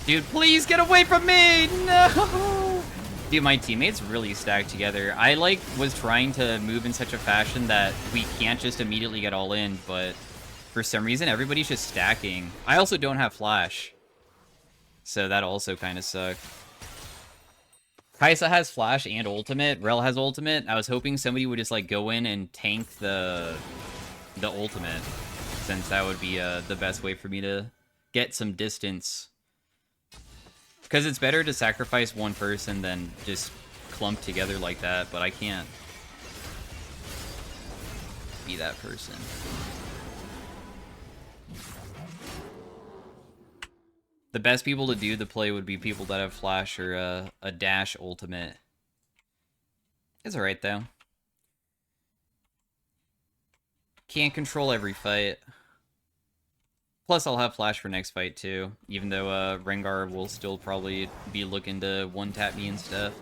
Dude, please get away from me! No! Dude, my teammates really stacked together. I, like, was trying to move in such a fashion that we can't just immediately get all in, but for some reason, everybody's just stacking. I also don't have flash, so that also kind of sucked. Kai'Sa has flash and ultimate. Rel has ultimate. I was hoping somebody would just, like, go in and tank the ultimate, since that would be the best way for me to get some distance. Because it's better to sacrifice one person than just clump together like that, but I can't be that person. The best people to do the play would be people that have flash or a dash ultimate. It's alright though. Can't control every fight. Plus, I'll have flash for next fight too, even though Rengar will still probably be looking to one-tap me and stuff.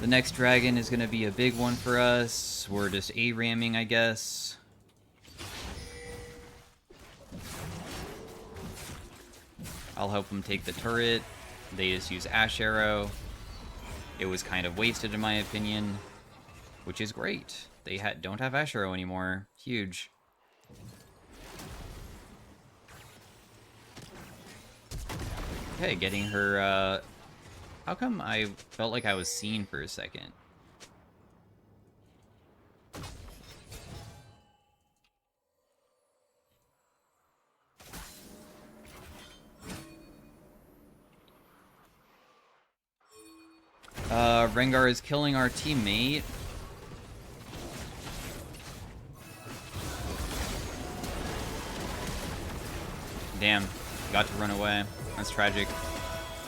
The next dragon is going to be a big one for us. We're just A-ramming, I guess. I'll help them take the turret. They just use Ash Arrow. It was kind of wasted in my opinion, which is great. They don't have Ash Arrow anymore. Huge. Okay, getting her, how come I felt like I was seen for a second? Rengar is killing our teammate. Damn, got to run away. That's tragic.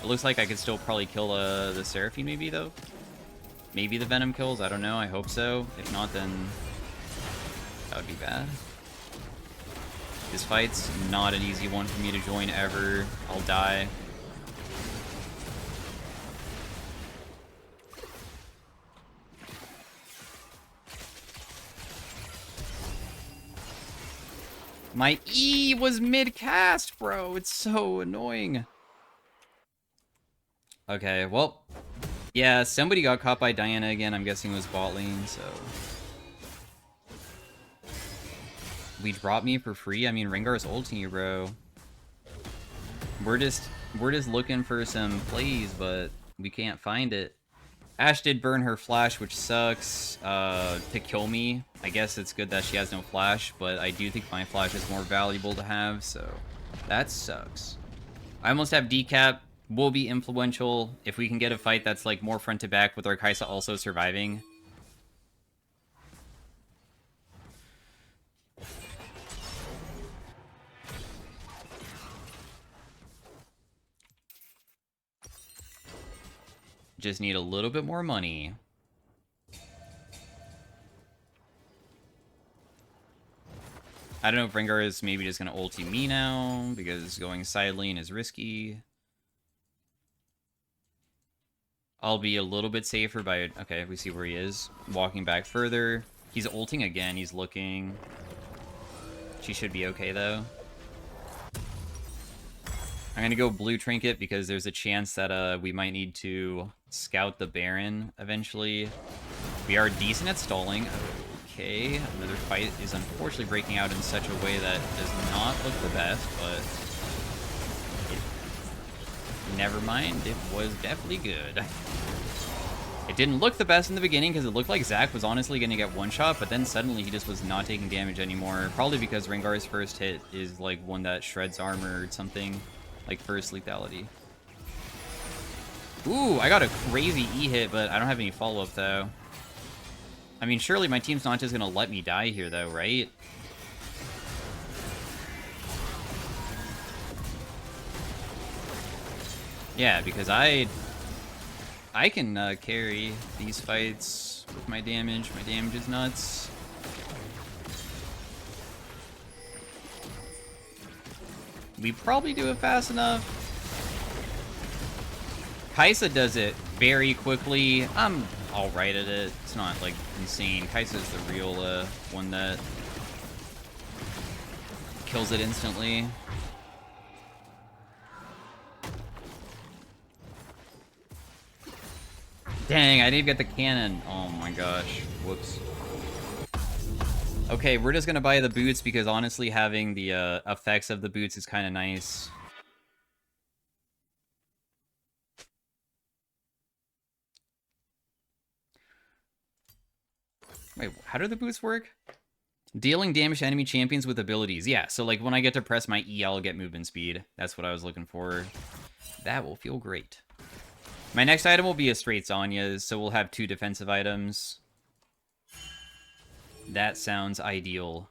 It looks like I could still probably kill the Seraphine maybe, though. Maybe the Venom kills, I don't know, I hope so. If not, then that would be bad. This fight's not an easy one for me to join ever. I'll die. My E was mid-cast, bro. It's so annoying. Okay, well, yeah, somebody got caught by Diana again. I'm guessing it was bot lane, so. We dropped me for free? I mean, Rengar's ulting you, bro. We're just looking for some plays, but we can't find it. Ashe did burn her flash, which sucks, to kill me. I guess it's good that she has no flash, but I do think my flash is more valuable to have, so that sucks. I almost have decap. Will be influential if we can get a fight that's like more front to back with our Kai'Sa also surviving. Just need a little bit more money. I don't know if Rengar is maybe just going to ulti me now, because going side lane is risky. I'll be a little bit safer by... Okay, we see where he is. Walking back further. He's ulting again, he's looking. She should be okay, though. I'm going to go blue trinket, because there's a chance that we might need to scout the Baron eventually. We are decent at stalling. Okay, another fight is unfortunately breaking out in such a way that does not look the best, but never mind, it was definitely good. It didn't look the best in the beginning because it looked like Zac was honestly going to get one shot, but then suddenly he just was not taking damage anymore. Probably because Rengar's first hit is like one that shreds armor or something, like first lethality. Ooh, I got a crazy E hit, but I don't have any follow-up though. I mean, surely my team's not just going to let me die here, though, right? Yeah, because I can carry these fights with my damage. My damage is nuts. We probably do it fast enough. Kai'Sa does it very quickly. I'm alright at it. It's not, like, insane. Kai'Sa's the real one that kills it instantly. Dang, I didn't get the cannon. Oh my gosh. Whoops. Okay, we're just gonna buy the boots because honestly having the effects of the boots is kind of nice. Wait, how do the boots work? Dealing damage to enemy champions with abilities. Yeah, so like when I get to press my E, I'll get movement speed. That's what I was looking for. That will feel great. My next item will be a straight Zhonya's, so we'll have 2 defensive items. That sounds ideal.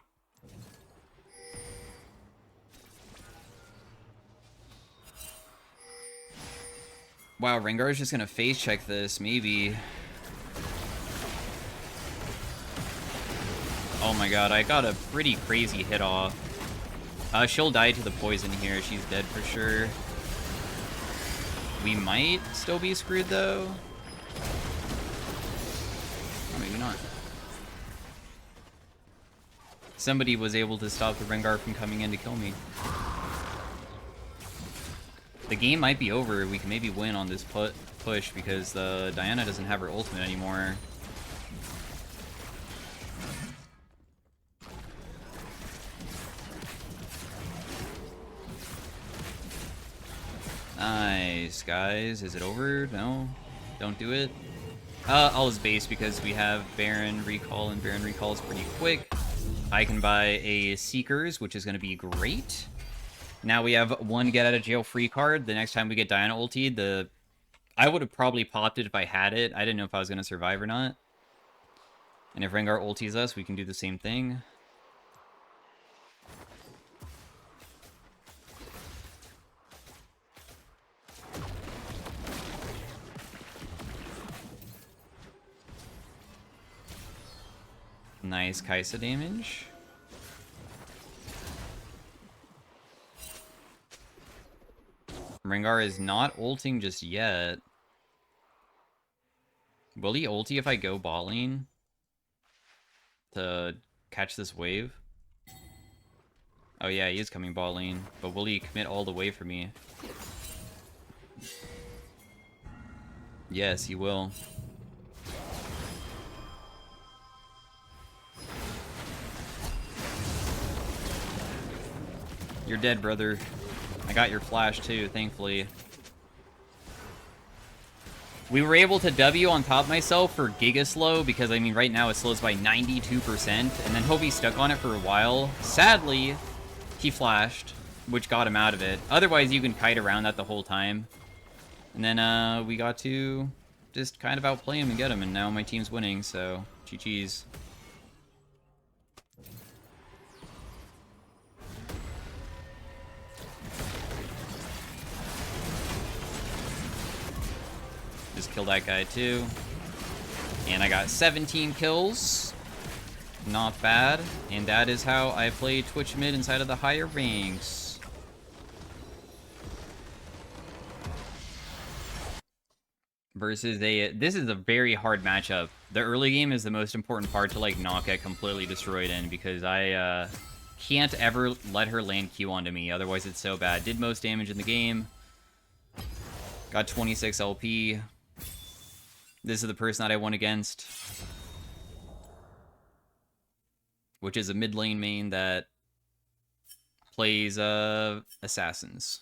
Wow, Rengar is just gonna face check this, maybe. Oh my god, I got a pretty crazy hit off. She'll die to the poison here. She's dead for sure. We might still be screwed, though. Or maybe not. Somebody was able to stop the Rengar from coming in to kill me. The game might be over. We can maybe win on this push because Diana doesn't have her ultimate anymore. Nice, guys. Is it over? No? Don't do it. I'll just base because we have Baron Recall, and Baron Recall is pretty quick. I can buy a Seekers, which is going to be great. Now we have one get out of jail free card. The next time we get Diana ultied, I would have probably popped it if I had it. I didn't know if I was going to survive or not. And if Rengar ulties us, we can do the same thing. Nice Kai'Sa damage. Rengar is not ulting just yet. Will he ulti if I go bot lane to catch this wave? Oh yeah, he is coming bot lane, but will he commit all the way for me? Yes, he will. You're dead, brother. I got your flash too, thankfully. We were able to W on top myself for Giga Slow because, I mean, right now it slows by 92%, and then Hobie stuck on it for a while. Sadly, he flashed, which got him out of it. Otherwise, you can kite around that the whole time. And then we got to just kind of outplay him and get him, and now my team's winning, so GG's. Just kill that guy too. And I got 17 kills. Not bad. And that is how I play Twitch mid inside of the higher ranks. Versus this is a very hard matchup. The early game is the most important part to like not get completely destroyed in because I can't ever let her land Q onto me. Otherwise it's so bad. Did most damage in the game. Got 26 LP. This is the person that I won against. Which is a mid lane main that plays assassins.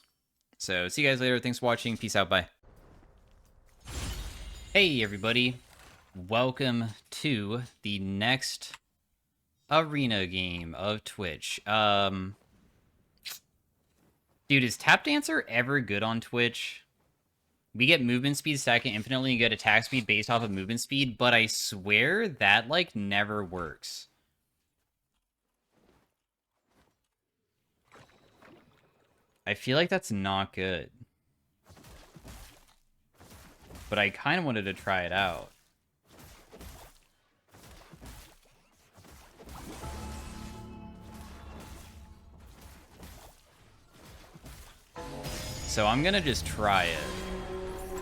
So, see you guys later. Thanks for watching. Peace out. Bye. Hey, everybody. Welcome to the next arena game of Twitch. Dude, is Tap Dancer ever good on Twitch? We get movement speed stacking infinitely and get attack speed based off of movement speed, but I swear that, like, never works. I feel like that's not good. But I kind of wanted to try it out. So I'm gonna just try it.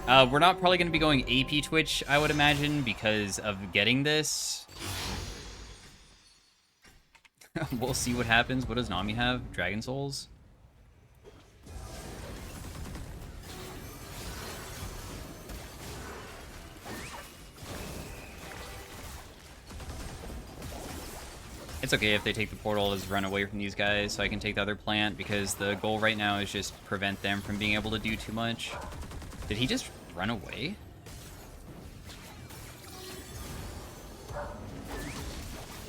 We're not probably going to be going AP Twitch, I would imagine, because of getting this. We'll see what happens. What does Nami have? Dragon Souls? It's okay if they take the portal as run away from these guys, so I can take the other plant, because the goal right now is just prevent them from being able to do too much. Did he just run away?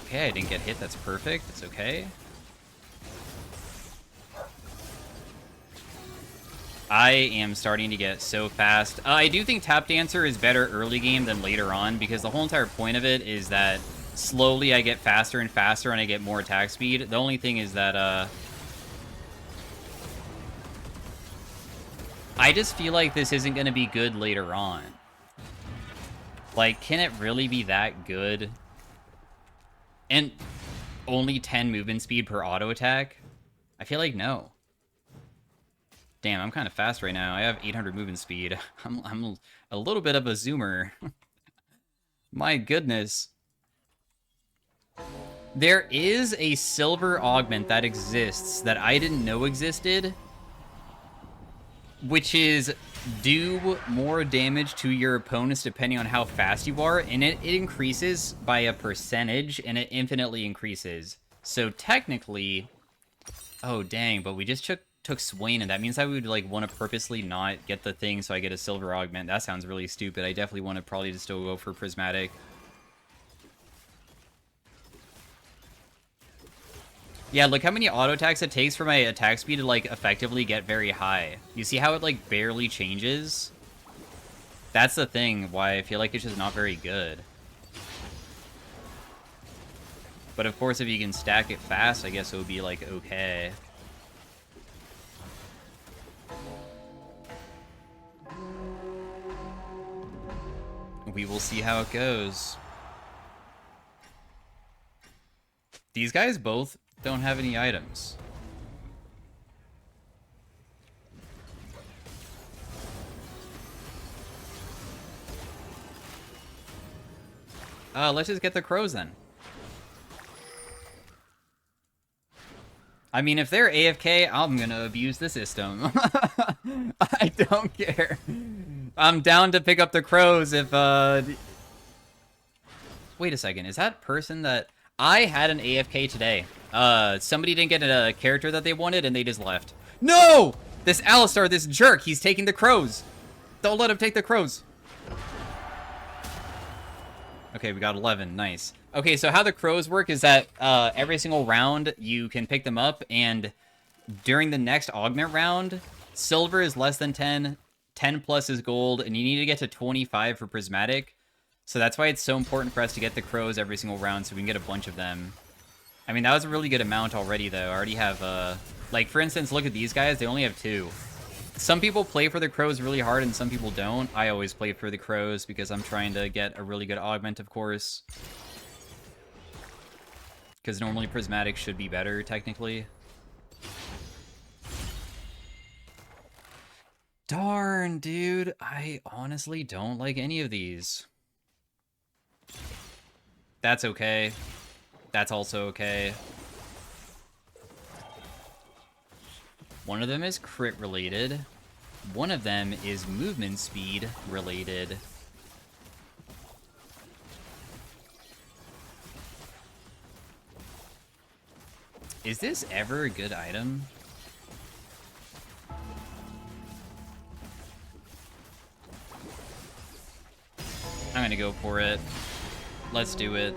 Okay, I didn't get hit. That's perfect. It's okay. I am starting to get so fast. I do think Tap Dancer is better early game than later on, because the whole entire point of it is that slowly I get faster and faster and I get more attack speed. The only thing is that, I just feel like this isn't going to be good later on. Like, can it really be that good? And only 10 movement speed per auto attack? I feel like no. Damn, I'm kind of fast right now. I have 800 movement speed. I'm a little bit of a zoomer. My goodness. There is a silver augment that exists that I didn't know existed, which is do more damage to your opponents depending on how fast you are, and it increases by a percentage, and it infinitely increases. So technically, oh dang, but we just took Swain, and that means I would like want to purposely not get the thing so I get a silver augment. That sounds really stupid. I definitely want to probably just still go for Prismatic. Yeah, look how many auto attacks it takes for my attack speed to, like, effectively get very high. You see how it, like, barely changes? That's the thing, why I feel like it's just not very good. But of course, if you can stack it fast, I guess it would be, like, okay. We will see how it goes. These guys both don't have any items. Let's just get the crows then. I mean, if they're AFK, I'm gonna abuse the system. I don't care. I'm down to pick up the crows if, Wait a second, is that person that... I had an AFK today. Somebody didn't get a character that they wanted, and they just left. No! This Alistar, this jerk, he's taking the crows. Don't let him take the crows. Okay, we got 11. Nice. Okay, so how the crows work is that every single round you can pick them up, and during the next augment round, silver is less than 10, 10 plus is gold, and you need to get to 25 for prismatic. So that's why it's so important for us to get the crows every single round so we can get a bunch of them. I mean, that was a really good amount already, though. I already have, like, for instance, look at these guys. They only have 2. Some people play for the crows really hard and some people don't. I always play for the crows because I'm trying to get a really good augment, of course. Because normally prismatic should be better, technically. Darn, dude. I honestly don't like any of these. That's okay. That's also okay. One of them is crit related. One of them is movement speed related. Is this ever a good item? I'm gonna go for it. Let's do it.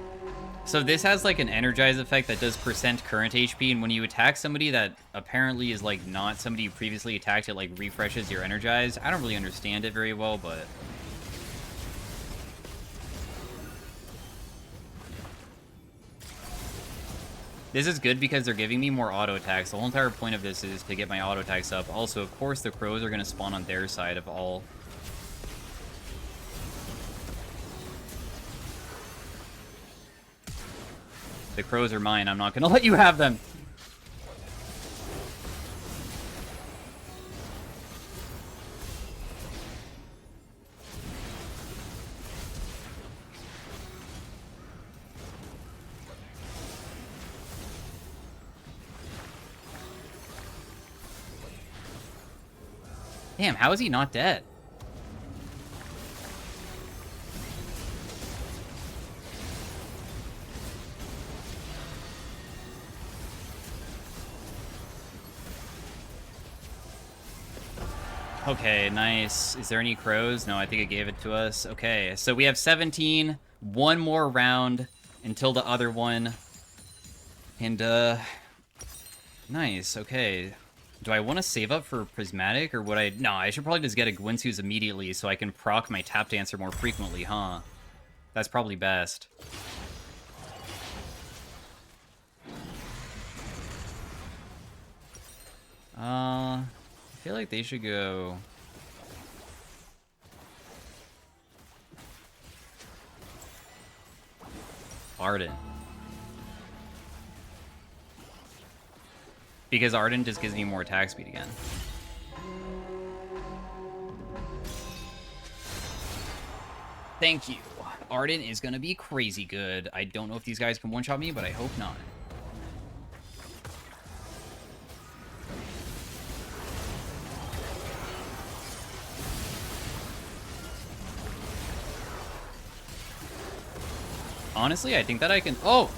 So this has like an energize effect that does percent current HP, and when you attack somebody that apparently is like not somebody you previously attacked, it like refreshes your energize. I don't really understand it very well, but... This is good because they're giving me more auto attacks. The whole entire point of this is to get my auto attacks up. Also, of course, the crows are going to spawn on their side of all. The crows are mine. I'm not going to let you have them. Damn, how is he not dead? Okay, nice. Is there any crows? No, I think it gave it to us. Okay, so we have 17. One more round until the other one. And, nice, okay. Do I want to save up for Prismatic, or would I... No, I should probably just get a Gwynsu's immediately so I can proc my Tap Dancer more frequently, huh? That's probably best. I feel like they should go Ardent. Because Ardent just gives me more attack speed again. Thank you. Ardent is going to be crazy good. I don't know if these guys can one-shot me, but I hope not. Honestly, I think that I can... Oh!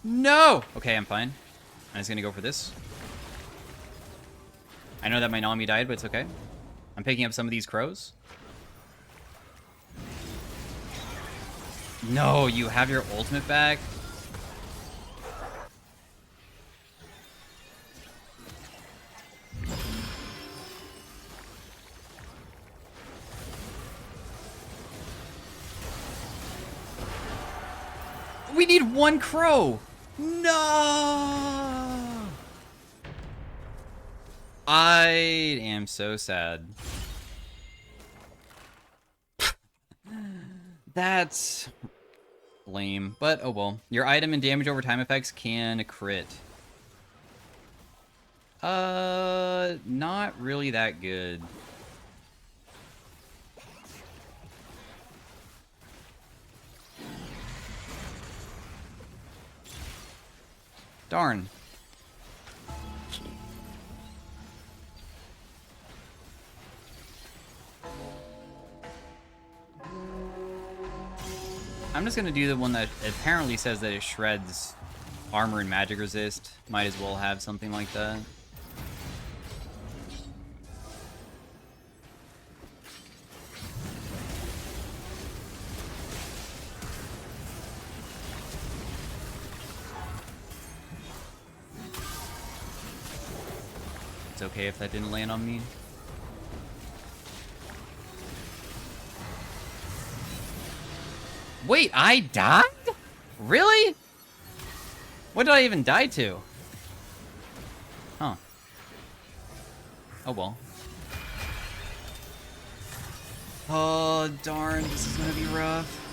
No! Okay, I'm fine. I'm just going to go for this. I know that my Nami died, but it's okay. I'm picking up some of these crows. No, you have your ultimate back? We need one crow! No! I am so sad. That's lame, but oh well. Your item and damage over time effects can crit. Not really that good. Darn. I'm just gonna do the one that apparently says that it shreds armor and magic resist. Might as well have something like that. It's okay if that didn't land on me. Wait, I died? Really? What did I even die to? Huh. Oh well. Oh, darn. This is gonna be rough.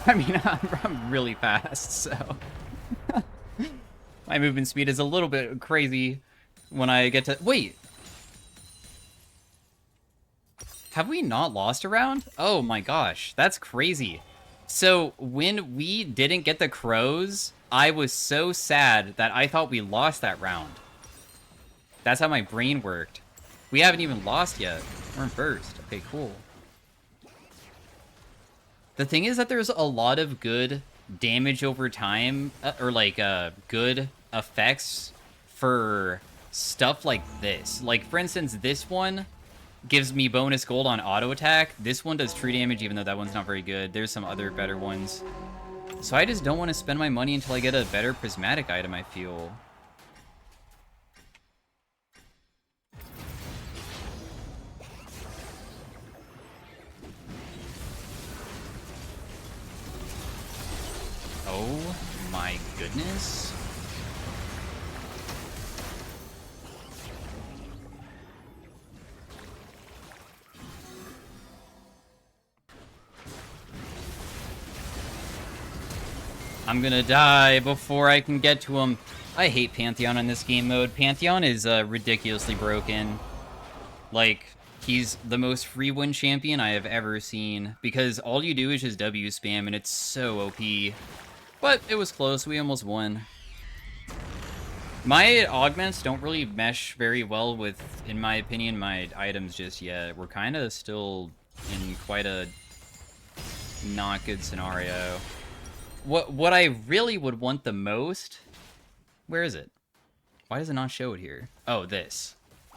I mean, I'm really fast, so... My movement speed is a little bit crazy when I get to... Wait! Have we not lost a round? Oh my gosh, that's crazy. So, when we didn't get the crows, I was so sad that I thought we lost that round. That's how my brain worked. We haven't even lost yet. We're in first. Okay, cool. The thing is that there's a lot of good damage over time, or like good effects for stuff like this. Like, for instance, this one gives me bonus gold on auto attack. This one does true damage, even though that one's not very good. There's some other better ones. So I just don't want to spend my money until I get a better prismatic item, I feel. Oh my goodness. I'm gonna die before I can get to him. I hate Pantheon in this game mode. Pantheon is ridiculously broken. Like, he's the most free win champion I have ever seen, because all you do is just W spam and it's so OP. But it was close, we almost won. My augments don't really mesh very well with, in my opinion, my items just yet. We're kind of still in quite a not good scenario. What I really would want the most... Where is it? Why does it not show it here? Oh, this.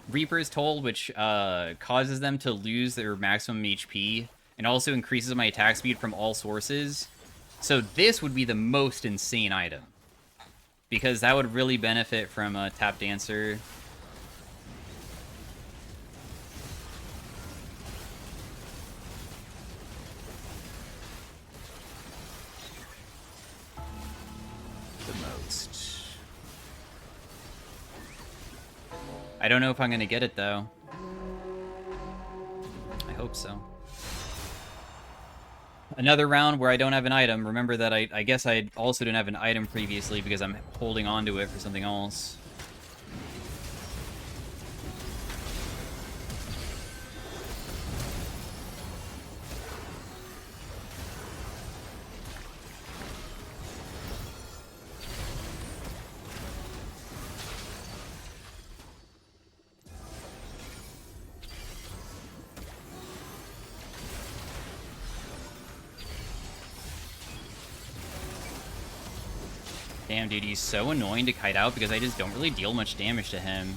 Reaper's Toll, which causes them to lose their maximum HP, and also increases my attack speed from all sources. So this would be the most insane item. because that would really benefit from a Tap Dancer. The most. I don't know if I'm gonna get it though. I hope so. Another round where I don't have an item. Remember that I guess I also didn't have an item previously because I'm holding on to it for something else. Damn, dude, he's so annoying to kite out because I just don't really deal much damage to him.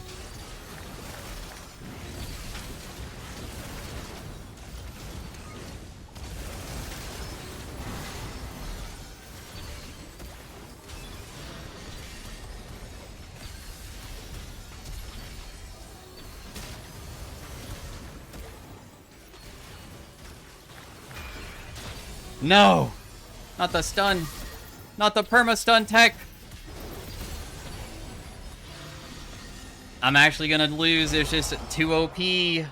No! Not the stun! Not the perma-stun tech! I'm actually gonna lose. It's just too OP. We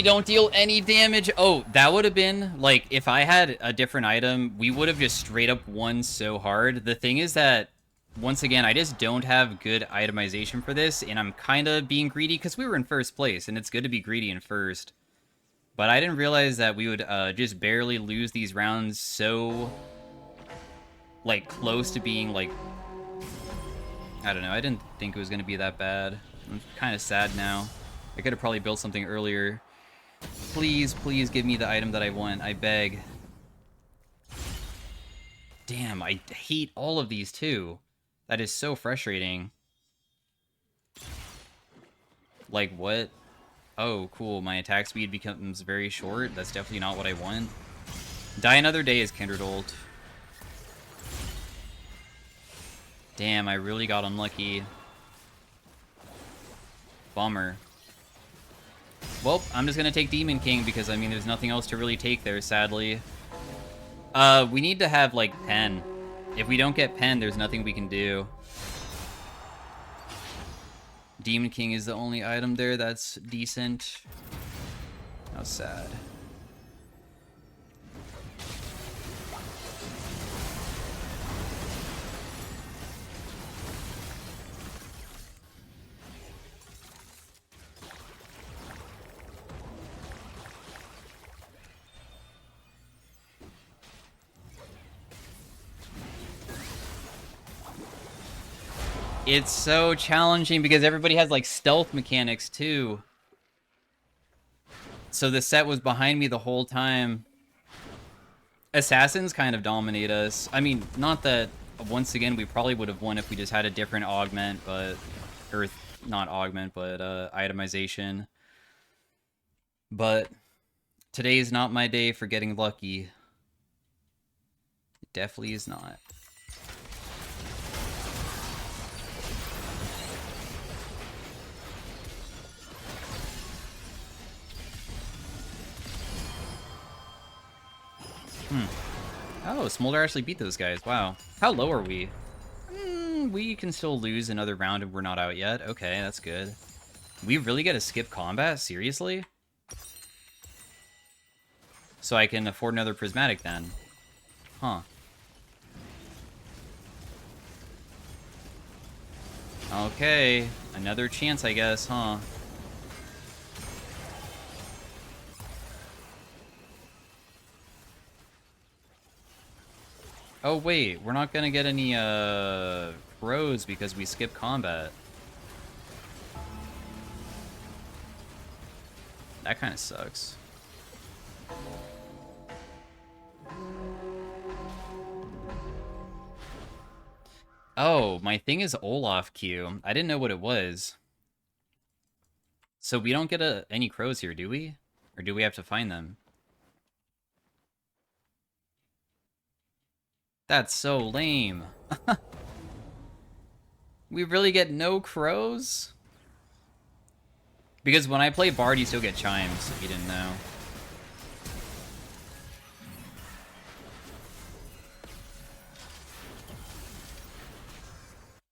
don't deal any damage. Oh, that would have been, like, if I had a different item, we would have just straight up won so hard. The thing is that, once again, I just don't have good itemization for this, and I'm kind of being greedy because we were in first place, and it's good to be greedy in first. But I didn't realize that we would just barely lose these rounds so, like, close to being, like, I don't know. I didn't think it was going to be that bad. I'm kind of sad now. I could have probably built something earlier. Please, please give me the item that I want. I beg. Damn, I hate all of these too. That is so frustrating. Like, what? Oh, cool. My attack speed becomes very short. That's definitely not what I want. Die Another Day is Kindred ult. Damn, I really got unlucky. Bummer. Well, I'm just gonna take Demon King because, I mean, there's nothing else to really take there, sadly. We need to have, like, Pen. If we don't get Pen, there's nothing we can do. Demon King is the only item there that's decent. How sad. It's so challenging because everybody has, like, stealth mechanics, too. So the set was behind me the whole time. Assassins kind of dominate us. I mean, not that, once again, we probably would have won if we just had a different augment, but... Or, not augment, but, itemization. But, today is not my day for getting lucky. It definitely is not. Oh, Smolder actually beat those guys. Wow. How low are we? We can still lose another round if we're not out yet. Okay, that's good. We really gotta skip combat? Seriously? So I can afford another Prismatic then. Huh. Okay. Another chance, I guess, huh? Oh, wait. We're not gonna get any, crows because we skip combat. That kind of sucks. Oh, my thing is Olaf Q. I didn't know what it was. So we don't get any crows here, do we? Or do we have to find them? That's so lame. We really get no crows? Because when I play Bard, you still get chimes, if you didn't know.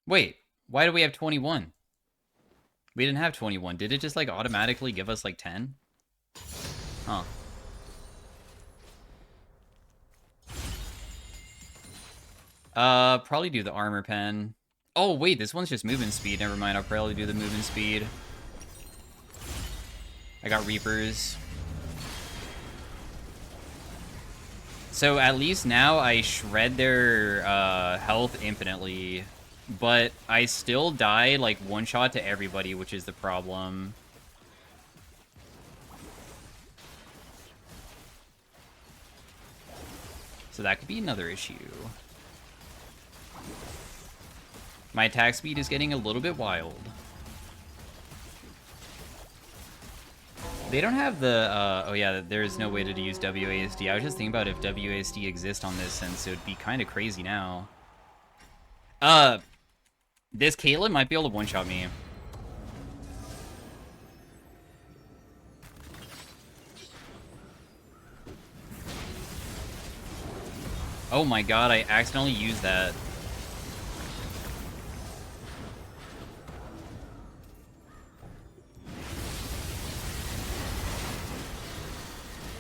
Wait, why do we have 21? We didn't have 21. Did it just, like, automatically give us, like, 10? Huh. Probably do the armor pen. Oh, wait, this one's just movement speed. Never mind, I'll probably do the movement speed. I got Reapers. So at least now I shred their health infinitely, but I still die like one shot to everybody, which is the problem. So that could be another issue. My attack speed is getting a little bit wild. They don't have the, oh yeah, there's no way to use WASD. I was just thinking about if WASD exists on this, since it would be kind of crazy now. This Caitlyn might be able to one-shot me. Oh my god, I accidentally used that.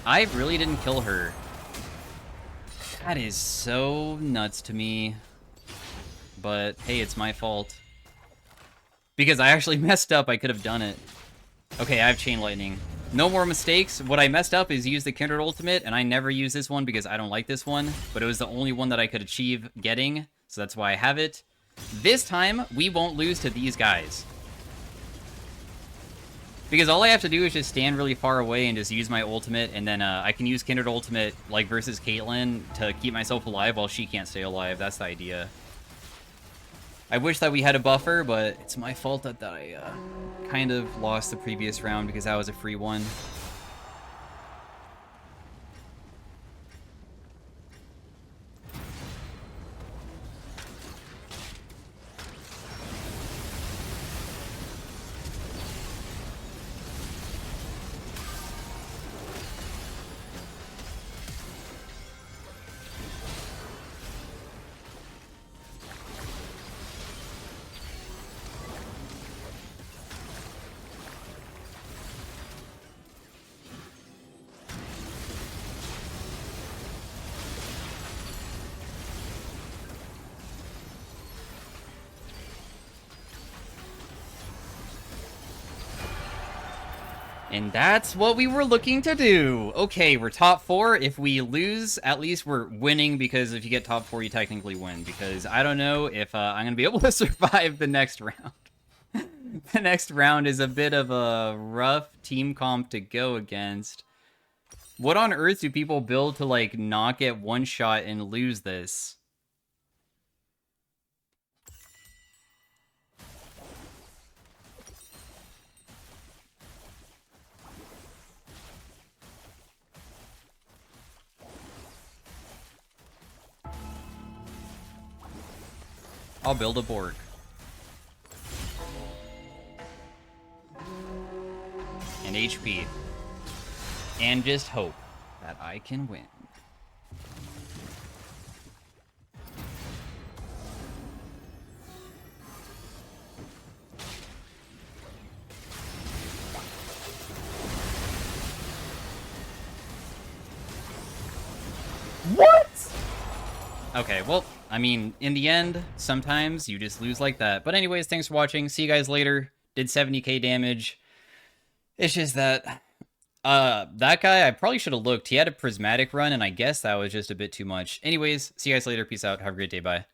I really didn't kill her. That is so nuts to me. But, hey, it's my fault. Because I actually messed up, I could have done it. Okay, I have Chain Lightning. No more mistakes. What I messed up is use the Kindred Ultimate, and I never use this one because I don't like this one. But it was the only one that I could achieve getting, so that's why I have it. This time, we won't lose to these guys. Because all I have to do is just stand really far away and just use my ultimate, and then I can use Kindred Ultimate, like, versus Caitlyn, to keep myself alive while she can't stay alive. That's the idea. I wish that we had a buffer, but it's my fault that I kind of lost the previous round because that was a free one. And that's what we were looking to do. Okay, we're top 4. If we lose, at least we're winning, because if you get top 4, you technically win. Because I don't know if I'm going to be able to survive the next round. The next round is a bit of a rough team comp to go against. What on earth do people build to, like, not get one shot and lose this? I'll build a Borg. And HP. And just hope that I can win. What? Okay, well, I mean, in the end, sometimes you just lose like that. But anyways, thanks for watching. See you guys later. Did 70k damage. It's just that that guy, I probably should have looked. He had a prismatic run, and I guess that was just a bit too much. Anyways, see you guys later. Peace out. Have a great day. Bye.